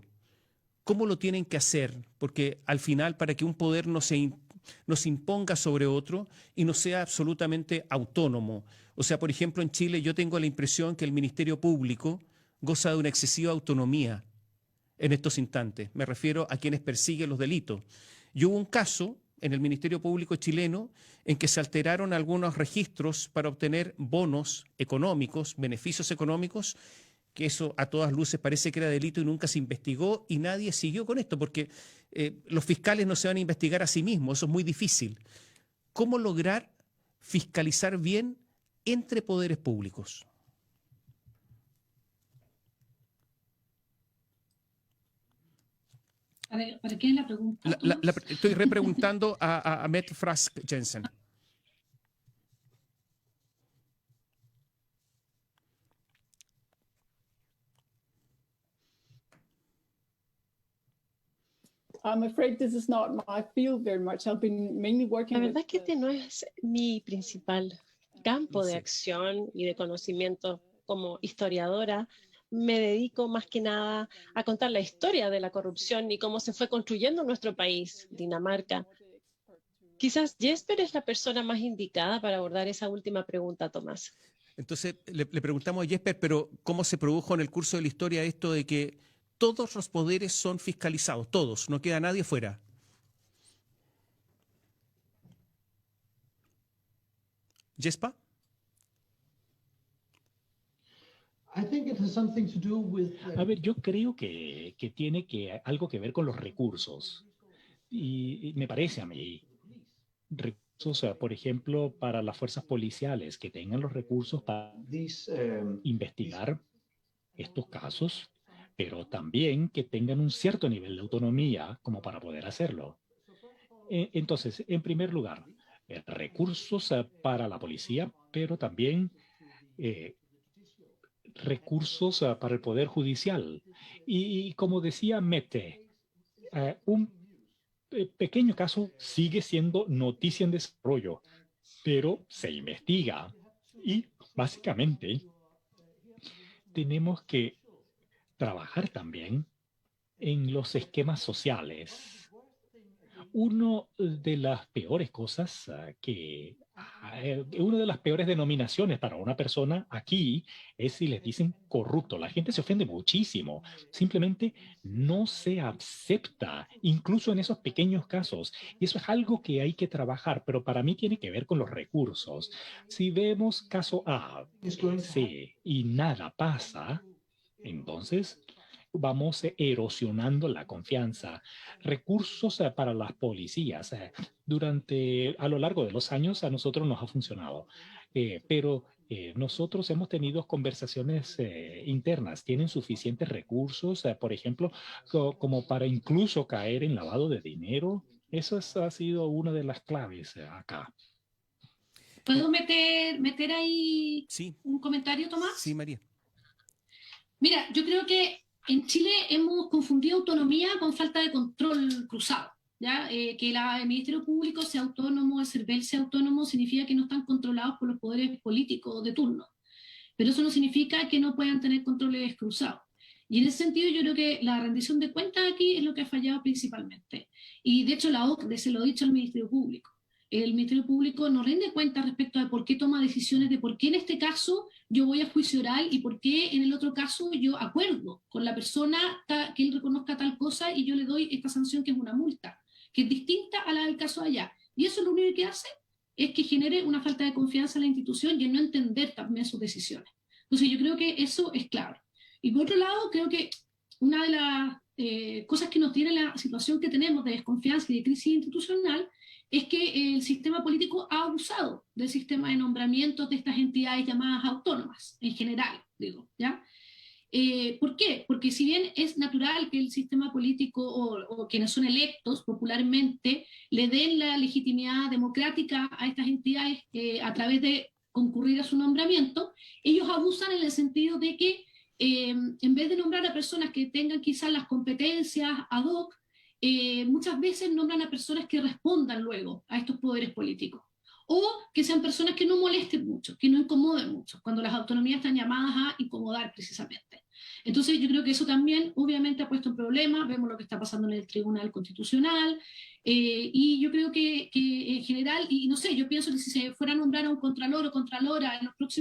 ¿Cómo lo tienen que hacer? Porque al final, para que un poder no se imponga sobre otro y no sea absolutamente autónomo. O sea, por ejemplo, en Chile yo tengo la impresión que el Ministerio Público goza de una excesiva autonomía en estos instantes. Me refiero a quienes persiguen los delitos. Y hubo un caso en el Ministerio Público chileno en que se alteraron algunos registros para obtener bonos económicos, beneficios económicos, que eso a todas luces parece que era delito y nunca se investigó y nadie siguió con esto, porque los fiscales no se van a investigar a sí mismos, eso es muy difícil. ¿Cómo lograr fiscalizar bien entre poderes públicos? ¿Para qué es la pregunta? Estoy repreguntando a Mette Frask Jensen. I'm afraid this is not my field very much. I've been mainly working La verdad with, es que este no es mi principal campo de acción y de conocimiento como historiadora. Me dedico más que nada a contar la historia de la corrupción y cómo se fue construyendo nuestro país, Dinamarca. Quizás Jesper es la persona más indicada para abordar esa última pregunta, Tomás. Entonces le preguntamos a Jesper, pero ¿cómo se produjo en el curso de la historia esto de que todos los poderes son fiscalizados, todos, no queda nadie fuera? ¿Jesper? A ver, yo creo que tiene algo que ver con los recursos. Y me parece a mí, recursos, por ejemplo, para las fuerzas policiales, que tengan los recursos para investigar estos casos, pero también que tengan un cierto nivel de autonomía como para poder hacerlo. Entonces, en primer lugar, recursos para la policía, pero también recursos para el Poder Judicial. Y como decía Mette, un pequeño caso sigue siendo noticia en desarrollo, pero se investiga. Y básicamente tenemos que trabajar también en los esquemas sociales. Una de las peores cosas una de las peores denominaciones para una persona aquí es si les dicen corrupto. La gente se ofende muchísimo. Simplemente no se acepta, incluso en esos pequeños casos. Y eso es algo que hay que trabajar, pero para mí tiene que ver con los recursos. Si vemos caso A, C y nada pasa, entonces vamos erosionando la confianza. Recursos para las policías. A lo largo de los años a nosotros nos ha funcionado, pero nosotros hemos tenido conversaciones internas. ¿Tienen suficientes recursos, por ejemplo, como para incluso caer en lavado de dinero? Eso ha sido una de las claves acá. ¿Puedo meter ahí un comentario, Tomás? Sí, María. Mira, yo creo que en Chile hemos confundido autonomía con falta de control cruzado. ¿Ya? Que el Ministerio Público sea autónomo, el CERVEL sea autónomo, significa que no están controlados por los poderes políticos de turno. Pero eso no significa que no puedan tener controles cruzados. Y en ese sentido yo creo que la rendición de cuentas aquí es lo que ha fallado principalmente. Y de hecho la OCDE se lo ha dicho al Ministerio Público. El Ministerio Público no rinde cuentas respecto a por qué toma decisiones de por qué en este caso yo voy a juicio oral y por qué en el otro caso yo acuerdo con la persona que él reconozca tal cosa y yo le doy esta sanción que es una multa, que es distinta a la del caso allá. Y eso lo único que hace es que genere una falta de confianza en la institución y en no entender también sus decisiones. Entonces yo creo que eso es clave. Y por otro lado, creo que una de las cosas que nos tiene la situación que tenemos de desconfianza y de crisis institucional es que el sistema político ha abusado del sistema de nombramientos de estas entidades llamadas autónomas, en general, digo, ¿ya? ¿Por qué? Porque si bien es natural que el sistema político o quienes son electos popularmente le den la legitimidad democrática a estas entidades a través de concurrir a su nombramiento, ellos abusan en el sentido de que en vez de nombrar a personas que tengan quizás las competencias ad hoc, muchas veces nombran a personas que respondan luego a estos poderes políticos, o que sean personas que no molesten mucho, que no incomoden mucho, cuando las autonomías están llamadas a incomodar precisamente. Entonces yo creo que eso también obviamente ha puesto en problema. Vemos lo que está pasando en el Tribunal Constitucional, y yo creo que en general, y no sé, yo pienso que si se fuera a nombrar a un contralor o contralora en los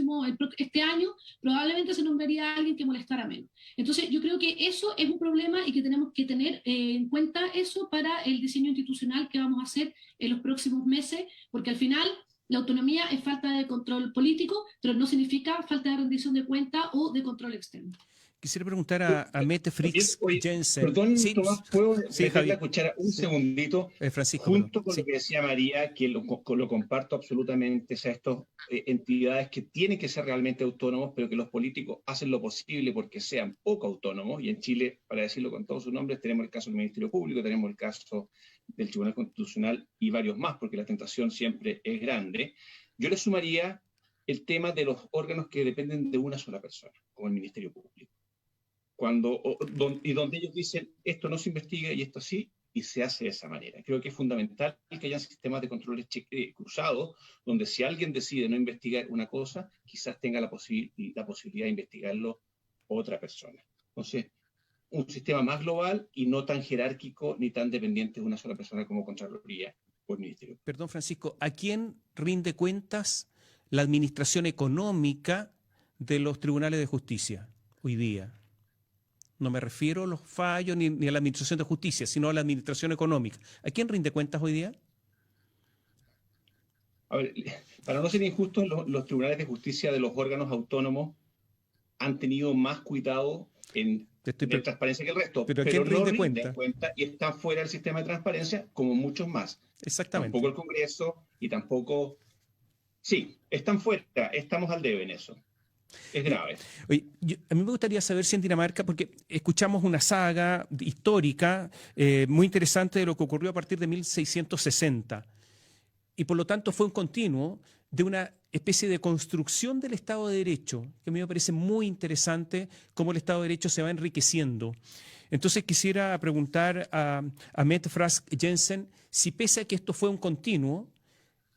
este año, probablemente se nombraría a alguien que molestara menos. Entonces, yo creo que eso es un problema y que tenemos que tener en cuenta eso para el diseño institucional que vamos a hacer en los próximos meses, porque al final la autonomía es falta de control político, pero no significa falta de rendición de cuenta o de control externo. Quisiera preguntar a Mette Frits Jensen. Perdón, Sí, Tomás, ¿puedo sí, meter Javier. la cuchara un segundito? Francisco, Junto perdón. con Sí. lo que decía María, que lo comparto absolutamente, o sea, estas entidades que tienen que ser realmente autónomos, pero que los políticos hacen lo posible porque sean poco autónomos, y en Chile, para decirlo con todos sus nombres, tenemos el caso del Ministerio Público, tenemos el caso del Tribunal Constitucional y varios más, porque la tentación siempre es grande. Yo le sumaría el tema de los órganos que dependen de una sola persona, como el Ministerio Público. Donde ellos dicen esto no se investiga y esto sí, y se hace de esa manera. Creo que es fundamental que haya sistemas de controles cruzados, donde si alguien decide no investigar una cosa, quizás tenga la posibilidad de investigarlo otra persona. Entonces, un sistema más global y no tan jerárquico ni tan dependiente de una sola persona como Contraloría o el Ministerio. Perdón, Francisco, ¿a quién rinde cuentas la administración económica de los tribunales de justicia hoy día? No me refiero a los fallos ni a la administración de justicia, sino a la administración económica. ¿A quién rinde cuentas hoy día? A ver, para no ser injustos, los tribunales de justicia de los órganos autónomos han tenido más cuidado en transparencia que el resto, pero ¿a pero quién no rinde rinden cuenta y están fuera del sistema de transparencia como muchos más. Exactamente. Tampoco el Congreso y tampoco... Sí, están fuera, estamos al debe en eso. Es grave. Oye, a mí me gustaría saber si en Dinamarca, porque escuchamos una saga histórica muy interesante de lo que ocurrió a partir de 1660, y por lo tanto fue un continuo de una especie de construcción del Estado de Derecho, que a mí me parece muy interesante cómo el Estado de Derecho se va enriqueciendo. Entonces quisiera preguntar a Mette Frits Jensen si pese a que esto fue un continuo,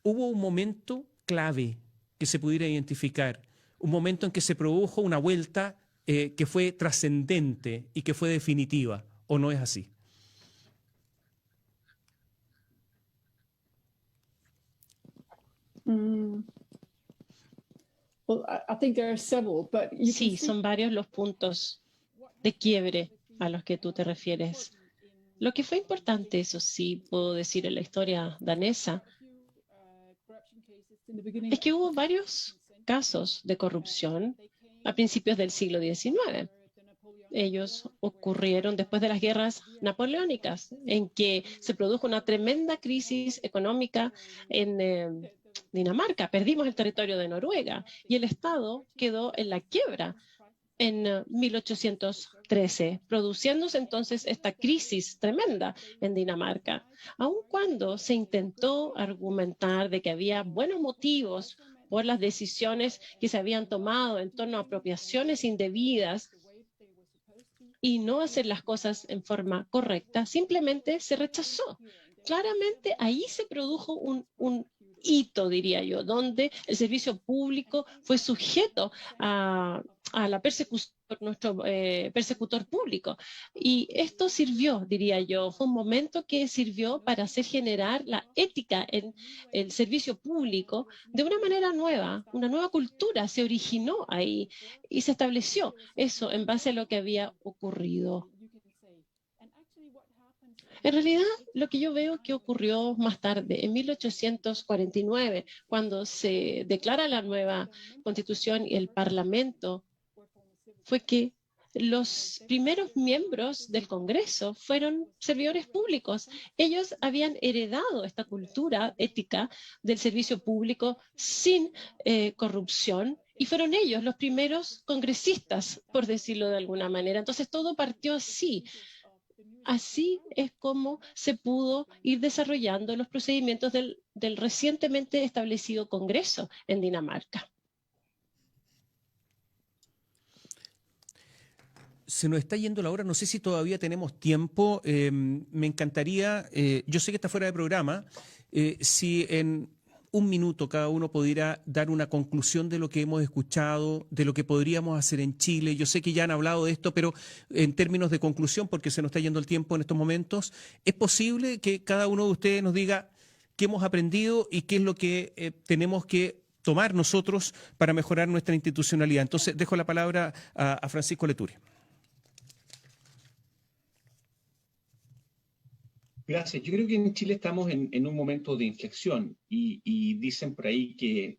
hubo un momento clave que se pudiera identificar, un momento en que se produjo una vuelta que fue trascendente y que fue definitiva, ¿o no es así? Sí, son varios los puntos de quiebre a los que tú te refieres. Lo que fue importante, eso sí, puedo decir en la historia danesa, es que hubo varios casos de corrupción a principios del siglo XIX. Ellos ocurrieron después de las guerras napoleónicas, en que se produjo una tremenda crisis económica en Dinamarca. Perdimos el territorio de Noruega y el Estado quedó en la quiebra en 1813, produciéndose entonces esta crisis tremenda en Dinamarca. Aun cuando se intentó argumentar de que había buenos motivos por las decisiones que se habían tomado en torno a apropiaciones indebidas y no hacer las cosas en forma correcta, simplemente se rechazó. Claramente ahí se produjo un hito, diría yo, donde el servicio público fue sujeto a la persecución por nuestro persecutor público. Y esto sirvió, diría yo, fue un momento que sirvió para hacer generar la ética en el servicio público de una manera nueva, una nueva cultura se originó ahí y se estableció eso en base a lo que había ocurrido. En realidad, lo que yo veo que ocurrió más tarde, en 1849, cuando se declara la nueva Constitución y el Parlamento, fue que los primeros miembros del Congreso fueron servidores públicos. Ellos habían heredado esta cultura ética del servicio público sin corrupción, y fueron ellos los primeros congresistas, por decirlo de alguna manera. Entonces, todo partió así. Así es como se pudo ir desarrollando los procedimientos del recientemente establecido Congreso en Dinamarca. Se nos está yendo la hora, no sé si todavía tenemos tiempo. Me encantaría, yo sé que está fuera de programa, si en un minuto cada uno pudiera dar una conclusión de lo que hemos escuchado, de lo que podríamos hacer en Chile. Yo sé que ya han hablado de esto, pero en términos de conclusión, porque se nos está yendo el tiempo en estos momentos, ¿es posible que cada uno de ustedes nos diga qué hemos aprendido y qué es lo que tenemos que tomar nosotros para mejorar nuestra institucionalidad. Entonces, dejo la palabra a Francisco Leturi. Gracias. Yo creo que en Chile estamos en un momento de inflexión y dicen por ahí que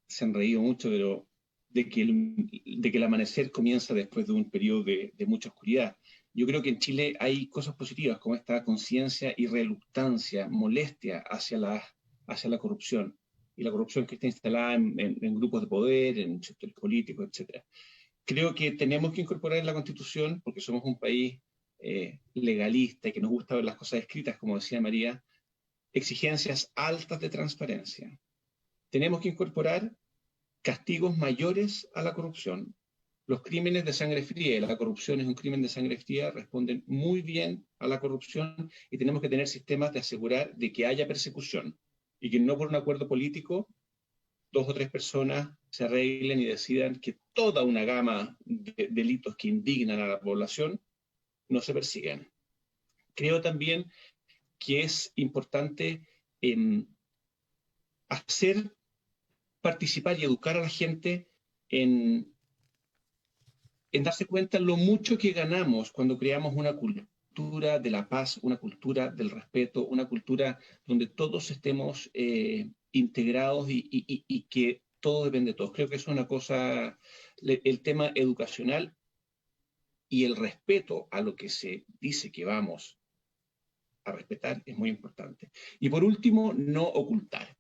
se han reído mucho, pero de que el amanecer comienza después de un periodo de mucha oscuridad. Yo creo que en Chile hay cosas positivas como esta conciencia y reluctancia, molestia hacia la corrupción, y la corrupción que está instalada en grupos de poder, en sectores políticos, etc. Creo que tenemos que incorporar en la Constitución, porque somos un país legalista y que nos gusta ver las cosas escritas, como decía María, exigencias altas de transparencia. Tenemos que incorporar castigos mayores a la corrupción. Los crímenes de sangre fría, y la corrupción es un crimen de sangre fría, responden muy bien a la corrupción, y tenemos que tener sistemas de asegurar de que haya persecución y que no por un acuerdo político 2 o 3 personas se arreglen y decidan que toda una gama de delitos que indignan a la población no se persigan. Creo también que es importante hacer participar y educar a la gente en darse cuenta lo mucho que ganamos cuando creamos una cultura de la paz, una cultura del respeto, una cultura donde todos estemos integrados y que todo depende de todos. Creo que es una cosa, el tema educacional y el respeto a lo que se dice que vamos a respetar es muy importante. Y por último, no ocultar.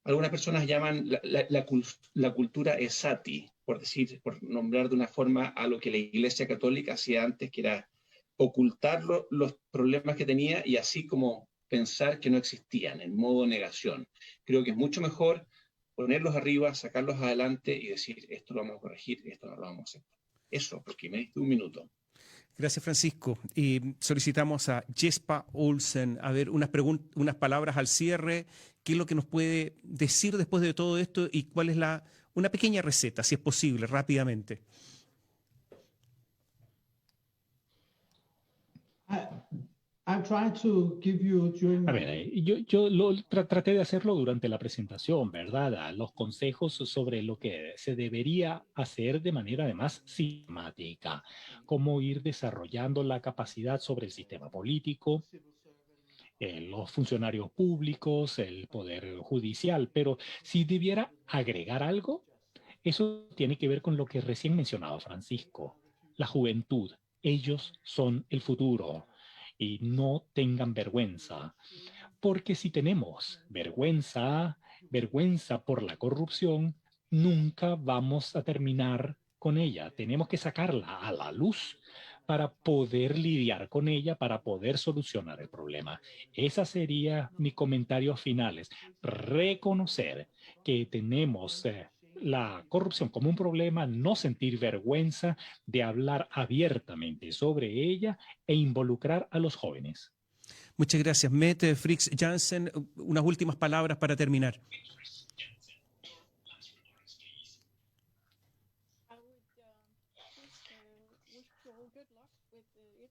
Algunas personas llaman la cultura esati, por nombrar de una forma a lo que la Iglesia Católica hacía antes, que era ocultar los problemas que tenía y así como pensar que no existían, en modo negación. Creo que es mucho mejor ponerlos arriba, sacarlos adelante y decir, esto lo vamos a corregir, esto no lo vamos a hacer. Eso, porque me diste un minuto. Gracias, Francisco. Y solicitamos a Jespa Olsen, a ver, unas palabras al cierre. ¿Qué es lo que nos puede decir después de todo esto y cuál es una pequeña receta, si es posible, rápidamente? A ver, yo traté de hacerlo durante la presentación, ¿verdad? Los consejos sobre lo que se debería hacer de manera además sistemática, cómo ir desarrollando la capacidad sobre el sistema político, los funcionarios públicos, el poder judicial, pero si debiera agregar algo, eso tiene que ver con lo que recién mencionaba Francisco, la juventud. Ellos son el futuro. Y no tengan vergüenza, porque si tenemos vergüenza por la corrupción, nunca vamos a terminar con ella. Tenemos que sacarla a la luz para poder lidiar con ella, para poder solucionar el problema. Ese sería mi comentario finales. Reconocer que tenemos la corrupción como un problema, no sentir vergüenza de hablar abiertamente sobre ella e involucrar a los jóvenes. Muchas gracias. Mette Frix Jansen, unas últimas palabras para terminar.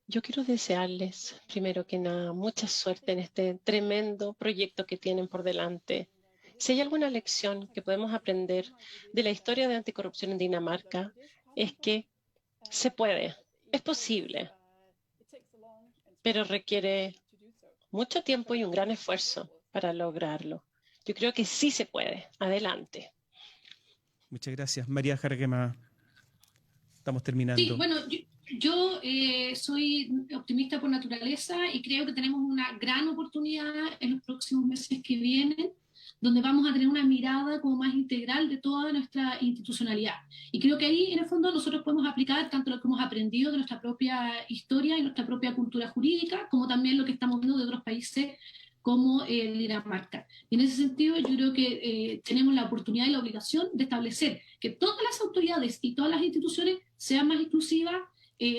Yo quiero desearles, primero que nada, mucha suerte en este tremendo proyecto que tienen por delante. Si hay alguna lección que podemos aprender de la historia de anticorrupción en Dinamarca, es que se puede, es posible, pero requiere mucho tiempo y un gran esfuerzo para lograrlo. Yo creo que sí se puede. Adelante. Muchas gracias. María Jaraquemada. Estamos terminando. Sí, bueno, yo soy optimista por naturaleza y creo que tenemos una gran oportunidad en los próximos meses que vienen, donde vamos a tener una mirada como más integral de toda nuestra institucionalidad. Y creo que ahí, en el fondo, nosotros podemos aplicar tanto lo que hemos aprendido de nuestra propia historia y nuestra propia cultura jurídica, como también lo que estamos viendo de otros países como Dinamarca. Y en ese sentido, yo creo que tenemos la oportunidad y la obligación de establecer que todas las autoridades y todas las instituciones sean más inclusivas,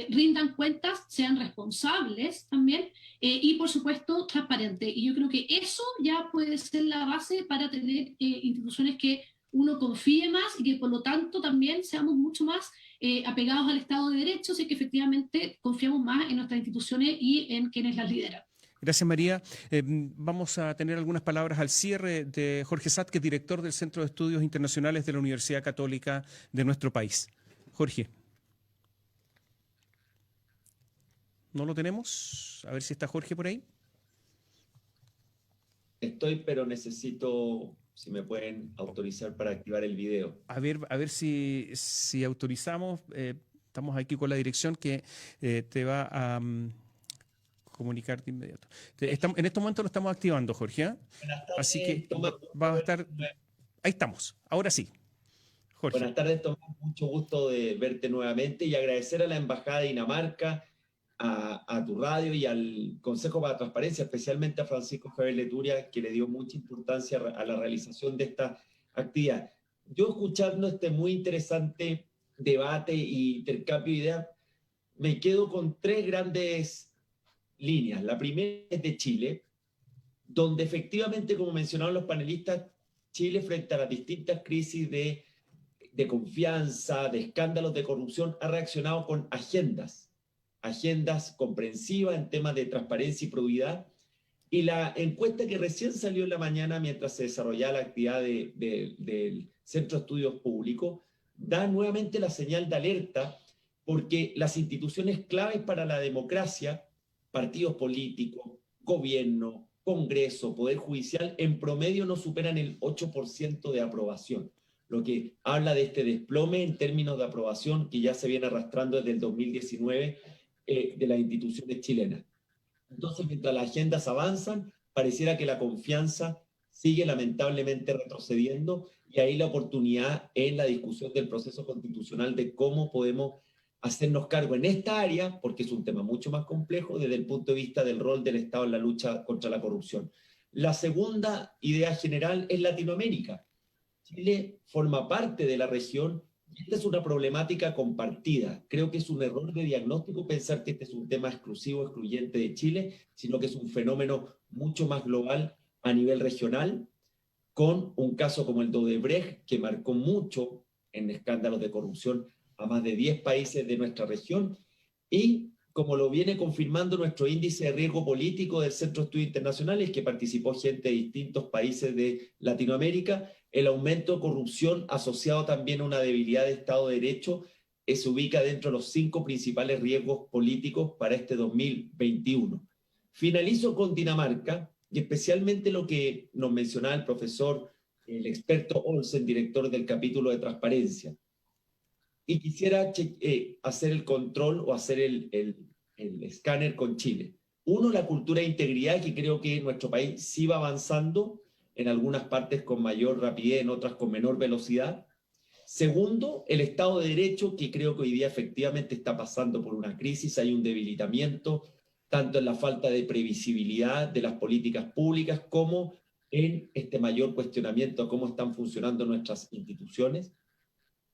rindan cuentas, sean responsables también y, por supuesto, transparentes. Y yo creo que eso ya puede ser la base para tener instituciones que uno confíe más y que, por lo tanto, también seamos mucho más apegados al Estado de Derecho, y que efectivamente confiamos más en nuestras instituciones y en quienes las lideran. Gracias, María. Vamos a tener algunas palabras al cierre de Jorge Satt, que es director del Centro de Estudios Internacionales de la Universidad Católica de nuestro país. Jorge. ¿No lo tenemos? A ver si está Jorge por ahí. Estoy, pero necesito, si me pueden autorizar para activar el video. A ver si autorizamos. Estamos aquí con la dirección que te va a comunicar de inmediato. En este momento lo estamos activando, Jorge. Así que va a estar... Ahí estamos. Ahora sí. Jorge. Buenas tardes, Tomás. Mucho gusto de verte nuevamente y agradecer a la Embajada de Dinamarca, a tu radio y al Consejo para la Transparencia, especialmente a Francisco Javier Leturia, que le dio mucha importancia a la realización de esta actividad. Yo, escuchando este muy interesante debate y intercambio de ideas, me quedo con tres grandes líneas. La primera es de Chile, donde efectivamente, como mencionaron los panelistas, Chile, frente a las distintas crisis de confianza, de escándalos de corrupción, ha reaccionado con agendas comprensivas en temas de transparencia y probidad. Y la encuesta que recién salió en la mañana mientras se desarrollaba la actividad del Centro de Estudios Públicos da nuevamente la señal de alerta, porque las instituciones claves para la democracia, partidos políticos, gobierno, Congreso, Poder Judicial, en promedio no superan el 8% de aprobación, lo que habla de este desplome en términos de aprobación que ya se viene arrastrando desde el 2019 de las instituciones chilenas. Entonces, mientras las agendas avanzan, pareciera que la confianza sigue lamentablemente retrocediendo, y ahí la oportunidad en la discusión del proceso constitucional de cómo podemos hacernos cargo en esta área, porque es un tema mucho más complejo desde el punto de vista del rol del Estado en la lucha contra la corrupción. La segunda idea general es Latinoamérica. Chile forma parte de la región y esta es una problemática compartida. Creo que es un error de diagnóstico pensar que este es un tema excluyente de Chile, sino que es un fenómeno mucho más global a nivel regional, con un caso como el de Odebrecht, que marcó mucho en escándalos de corrupción a más de 10 países de nuestra región, y como lo viene confirmando nuestro índice de riesgo político del Centro de Estudios Internacionales, que participó gente de distintos países de Latinoamérica, el aumento de corrupción asociado también a una debilidad de Estado de Derecho se ubica dentro de los 5 principales riesgos políticos para este 2021. Finalizo con Dinamarca, y especialmente lo que nos mencionaba el profesor, el experto Olsen, director del capítulo de transparencia. Y quisiera hacer el control o hacer el escáner con Chile. Uno, la cultura de integridad, que creo que nuestro país sí va avanzando, en algunas partes con mayor rapidez, en otras con menor velocidad. Segundo, el Estado de Derecho, que creo que hoy día efectivamente está pasando por una crisis, hay un debilitamiento, tanto en la falta de previsibilidad de las políticas públicas como en este mayor cuestionamiento a cómo están funcionando nuestras instituciones.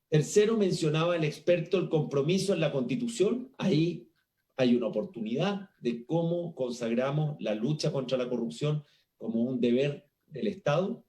Tercero, mencionaba el experto el compromiso en la Constitución. Ahí hay una oportunidad de cómo consagramos la lucha contra la corrupción como un deber del Estado.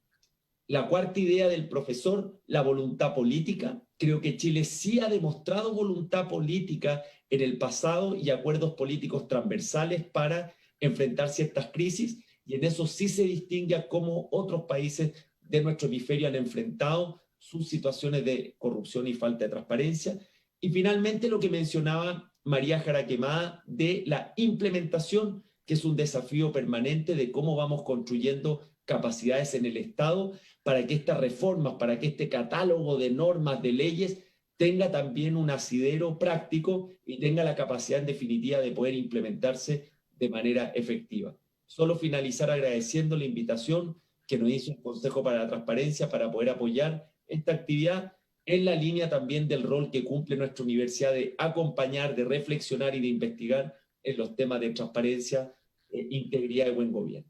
La cuarta idea del profesor, la voluntad política. Creo que Chile sí ha demostrado voluntad política en el pasado y acuerdos políticos transversales para enfrentar ciertas crisis, y en eso sí se distingue a cómo otros países de nuestro hemisferio han enfrentado sus situaciones de corrupción y falta de transparencia. Y finalmente lo que mencionaba María Jaraquemada de la implementación, que es un desafío permanente de cómo vamos construyendo capacidades en el Estado para que estas reformas, para que este catálogo de normas, de leyes, tenga también un asidero práctico y tenga la capacidad en definitiva de poder implementarse de manera efectiva. Solo finalizar agradeciendo la invitación que nos hizo el Consejo para la Transparencia para poder apoyar esta actividad en la línea también del rol que cumple nuestra universidad de acompañar, de reflexionar y de investigar en los temas de transparencia, integridad y buen gobierno.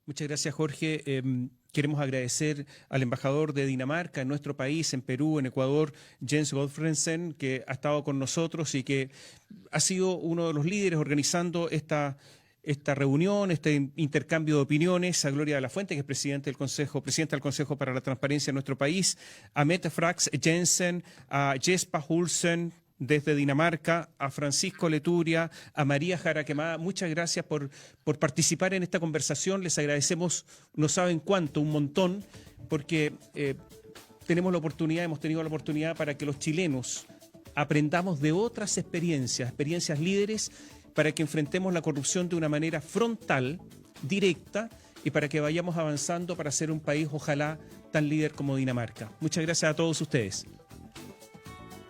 Muchas gracias, Jorge. Queremos agradecer al embajador de Dinamarca en nuestro país, en Perú, en Ecuador, Jens Godfredsen, que ha estado con nosotros y que ha sido uno de los líderes organizando esta reunión, este intercambio de opiniones, a Gloria de la Fuente, que es presidenta del Consejo para la Transparencia en nuestro país, a Mette Frax Jensen, a Jesper Hulsen, desde Dinamarca, a Francisco Leturia, a María Jaraquemada. Muchas gracias por participar en esta conversación. Les agradecemos, no saben cuánto, un montón, porque hemos tenido la oportunidad para que los chilenos aprendamos de otras experiencias líderes, para que enfrentemos la corrupción de una manera frontal, directa, y para que vayamos avanzando para ser un país, ojalá, tan líder como Dinamarca. Muchas gracias a todos ustedes.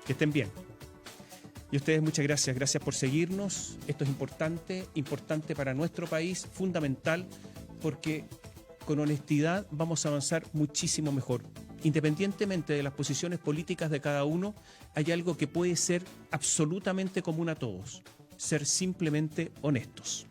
Que estén bien. Y ustedes, muchas gracias. Gracias por seguirnos. Esto es importante para nuestro país, fundamental, porque con honestidad vamos a avanzar muchísimo mejor. Independientemente de las posiciones políticas de cada uno, hay algo que puede ser absolutamente común a todos: ser simplemente honestos.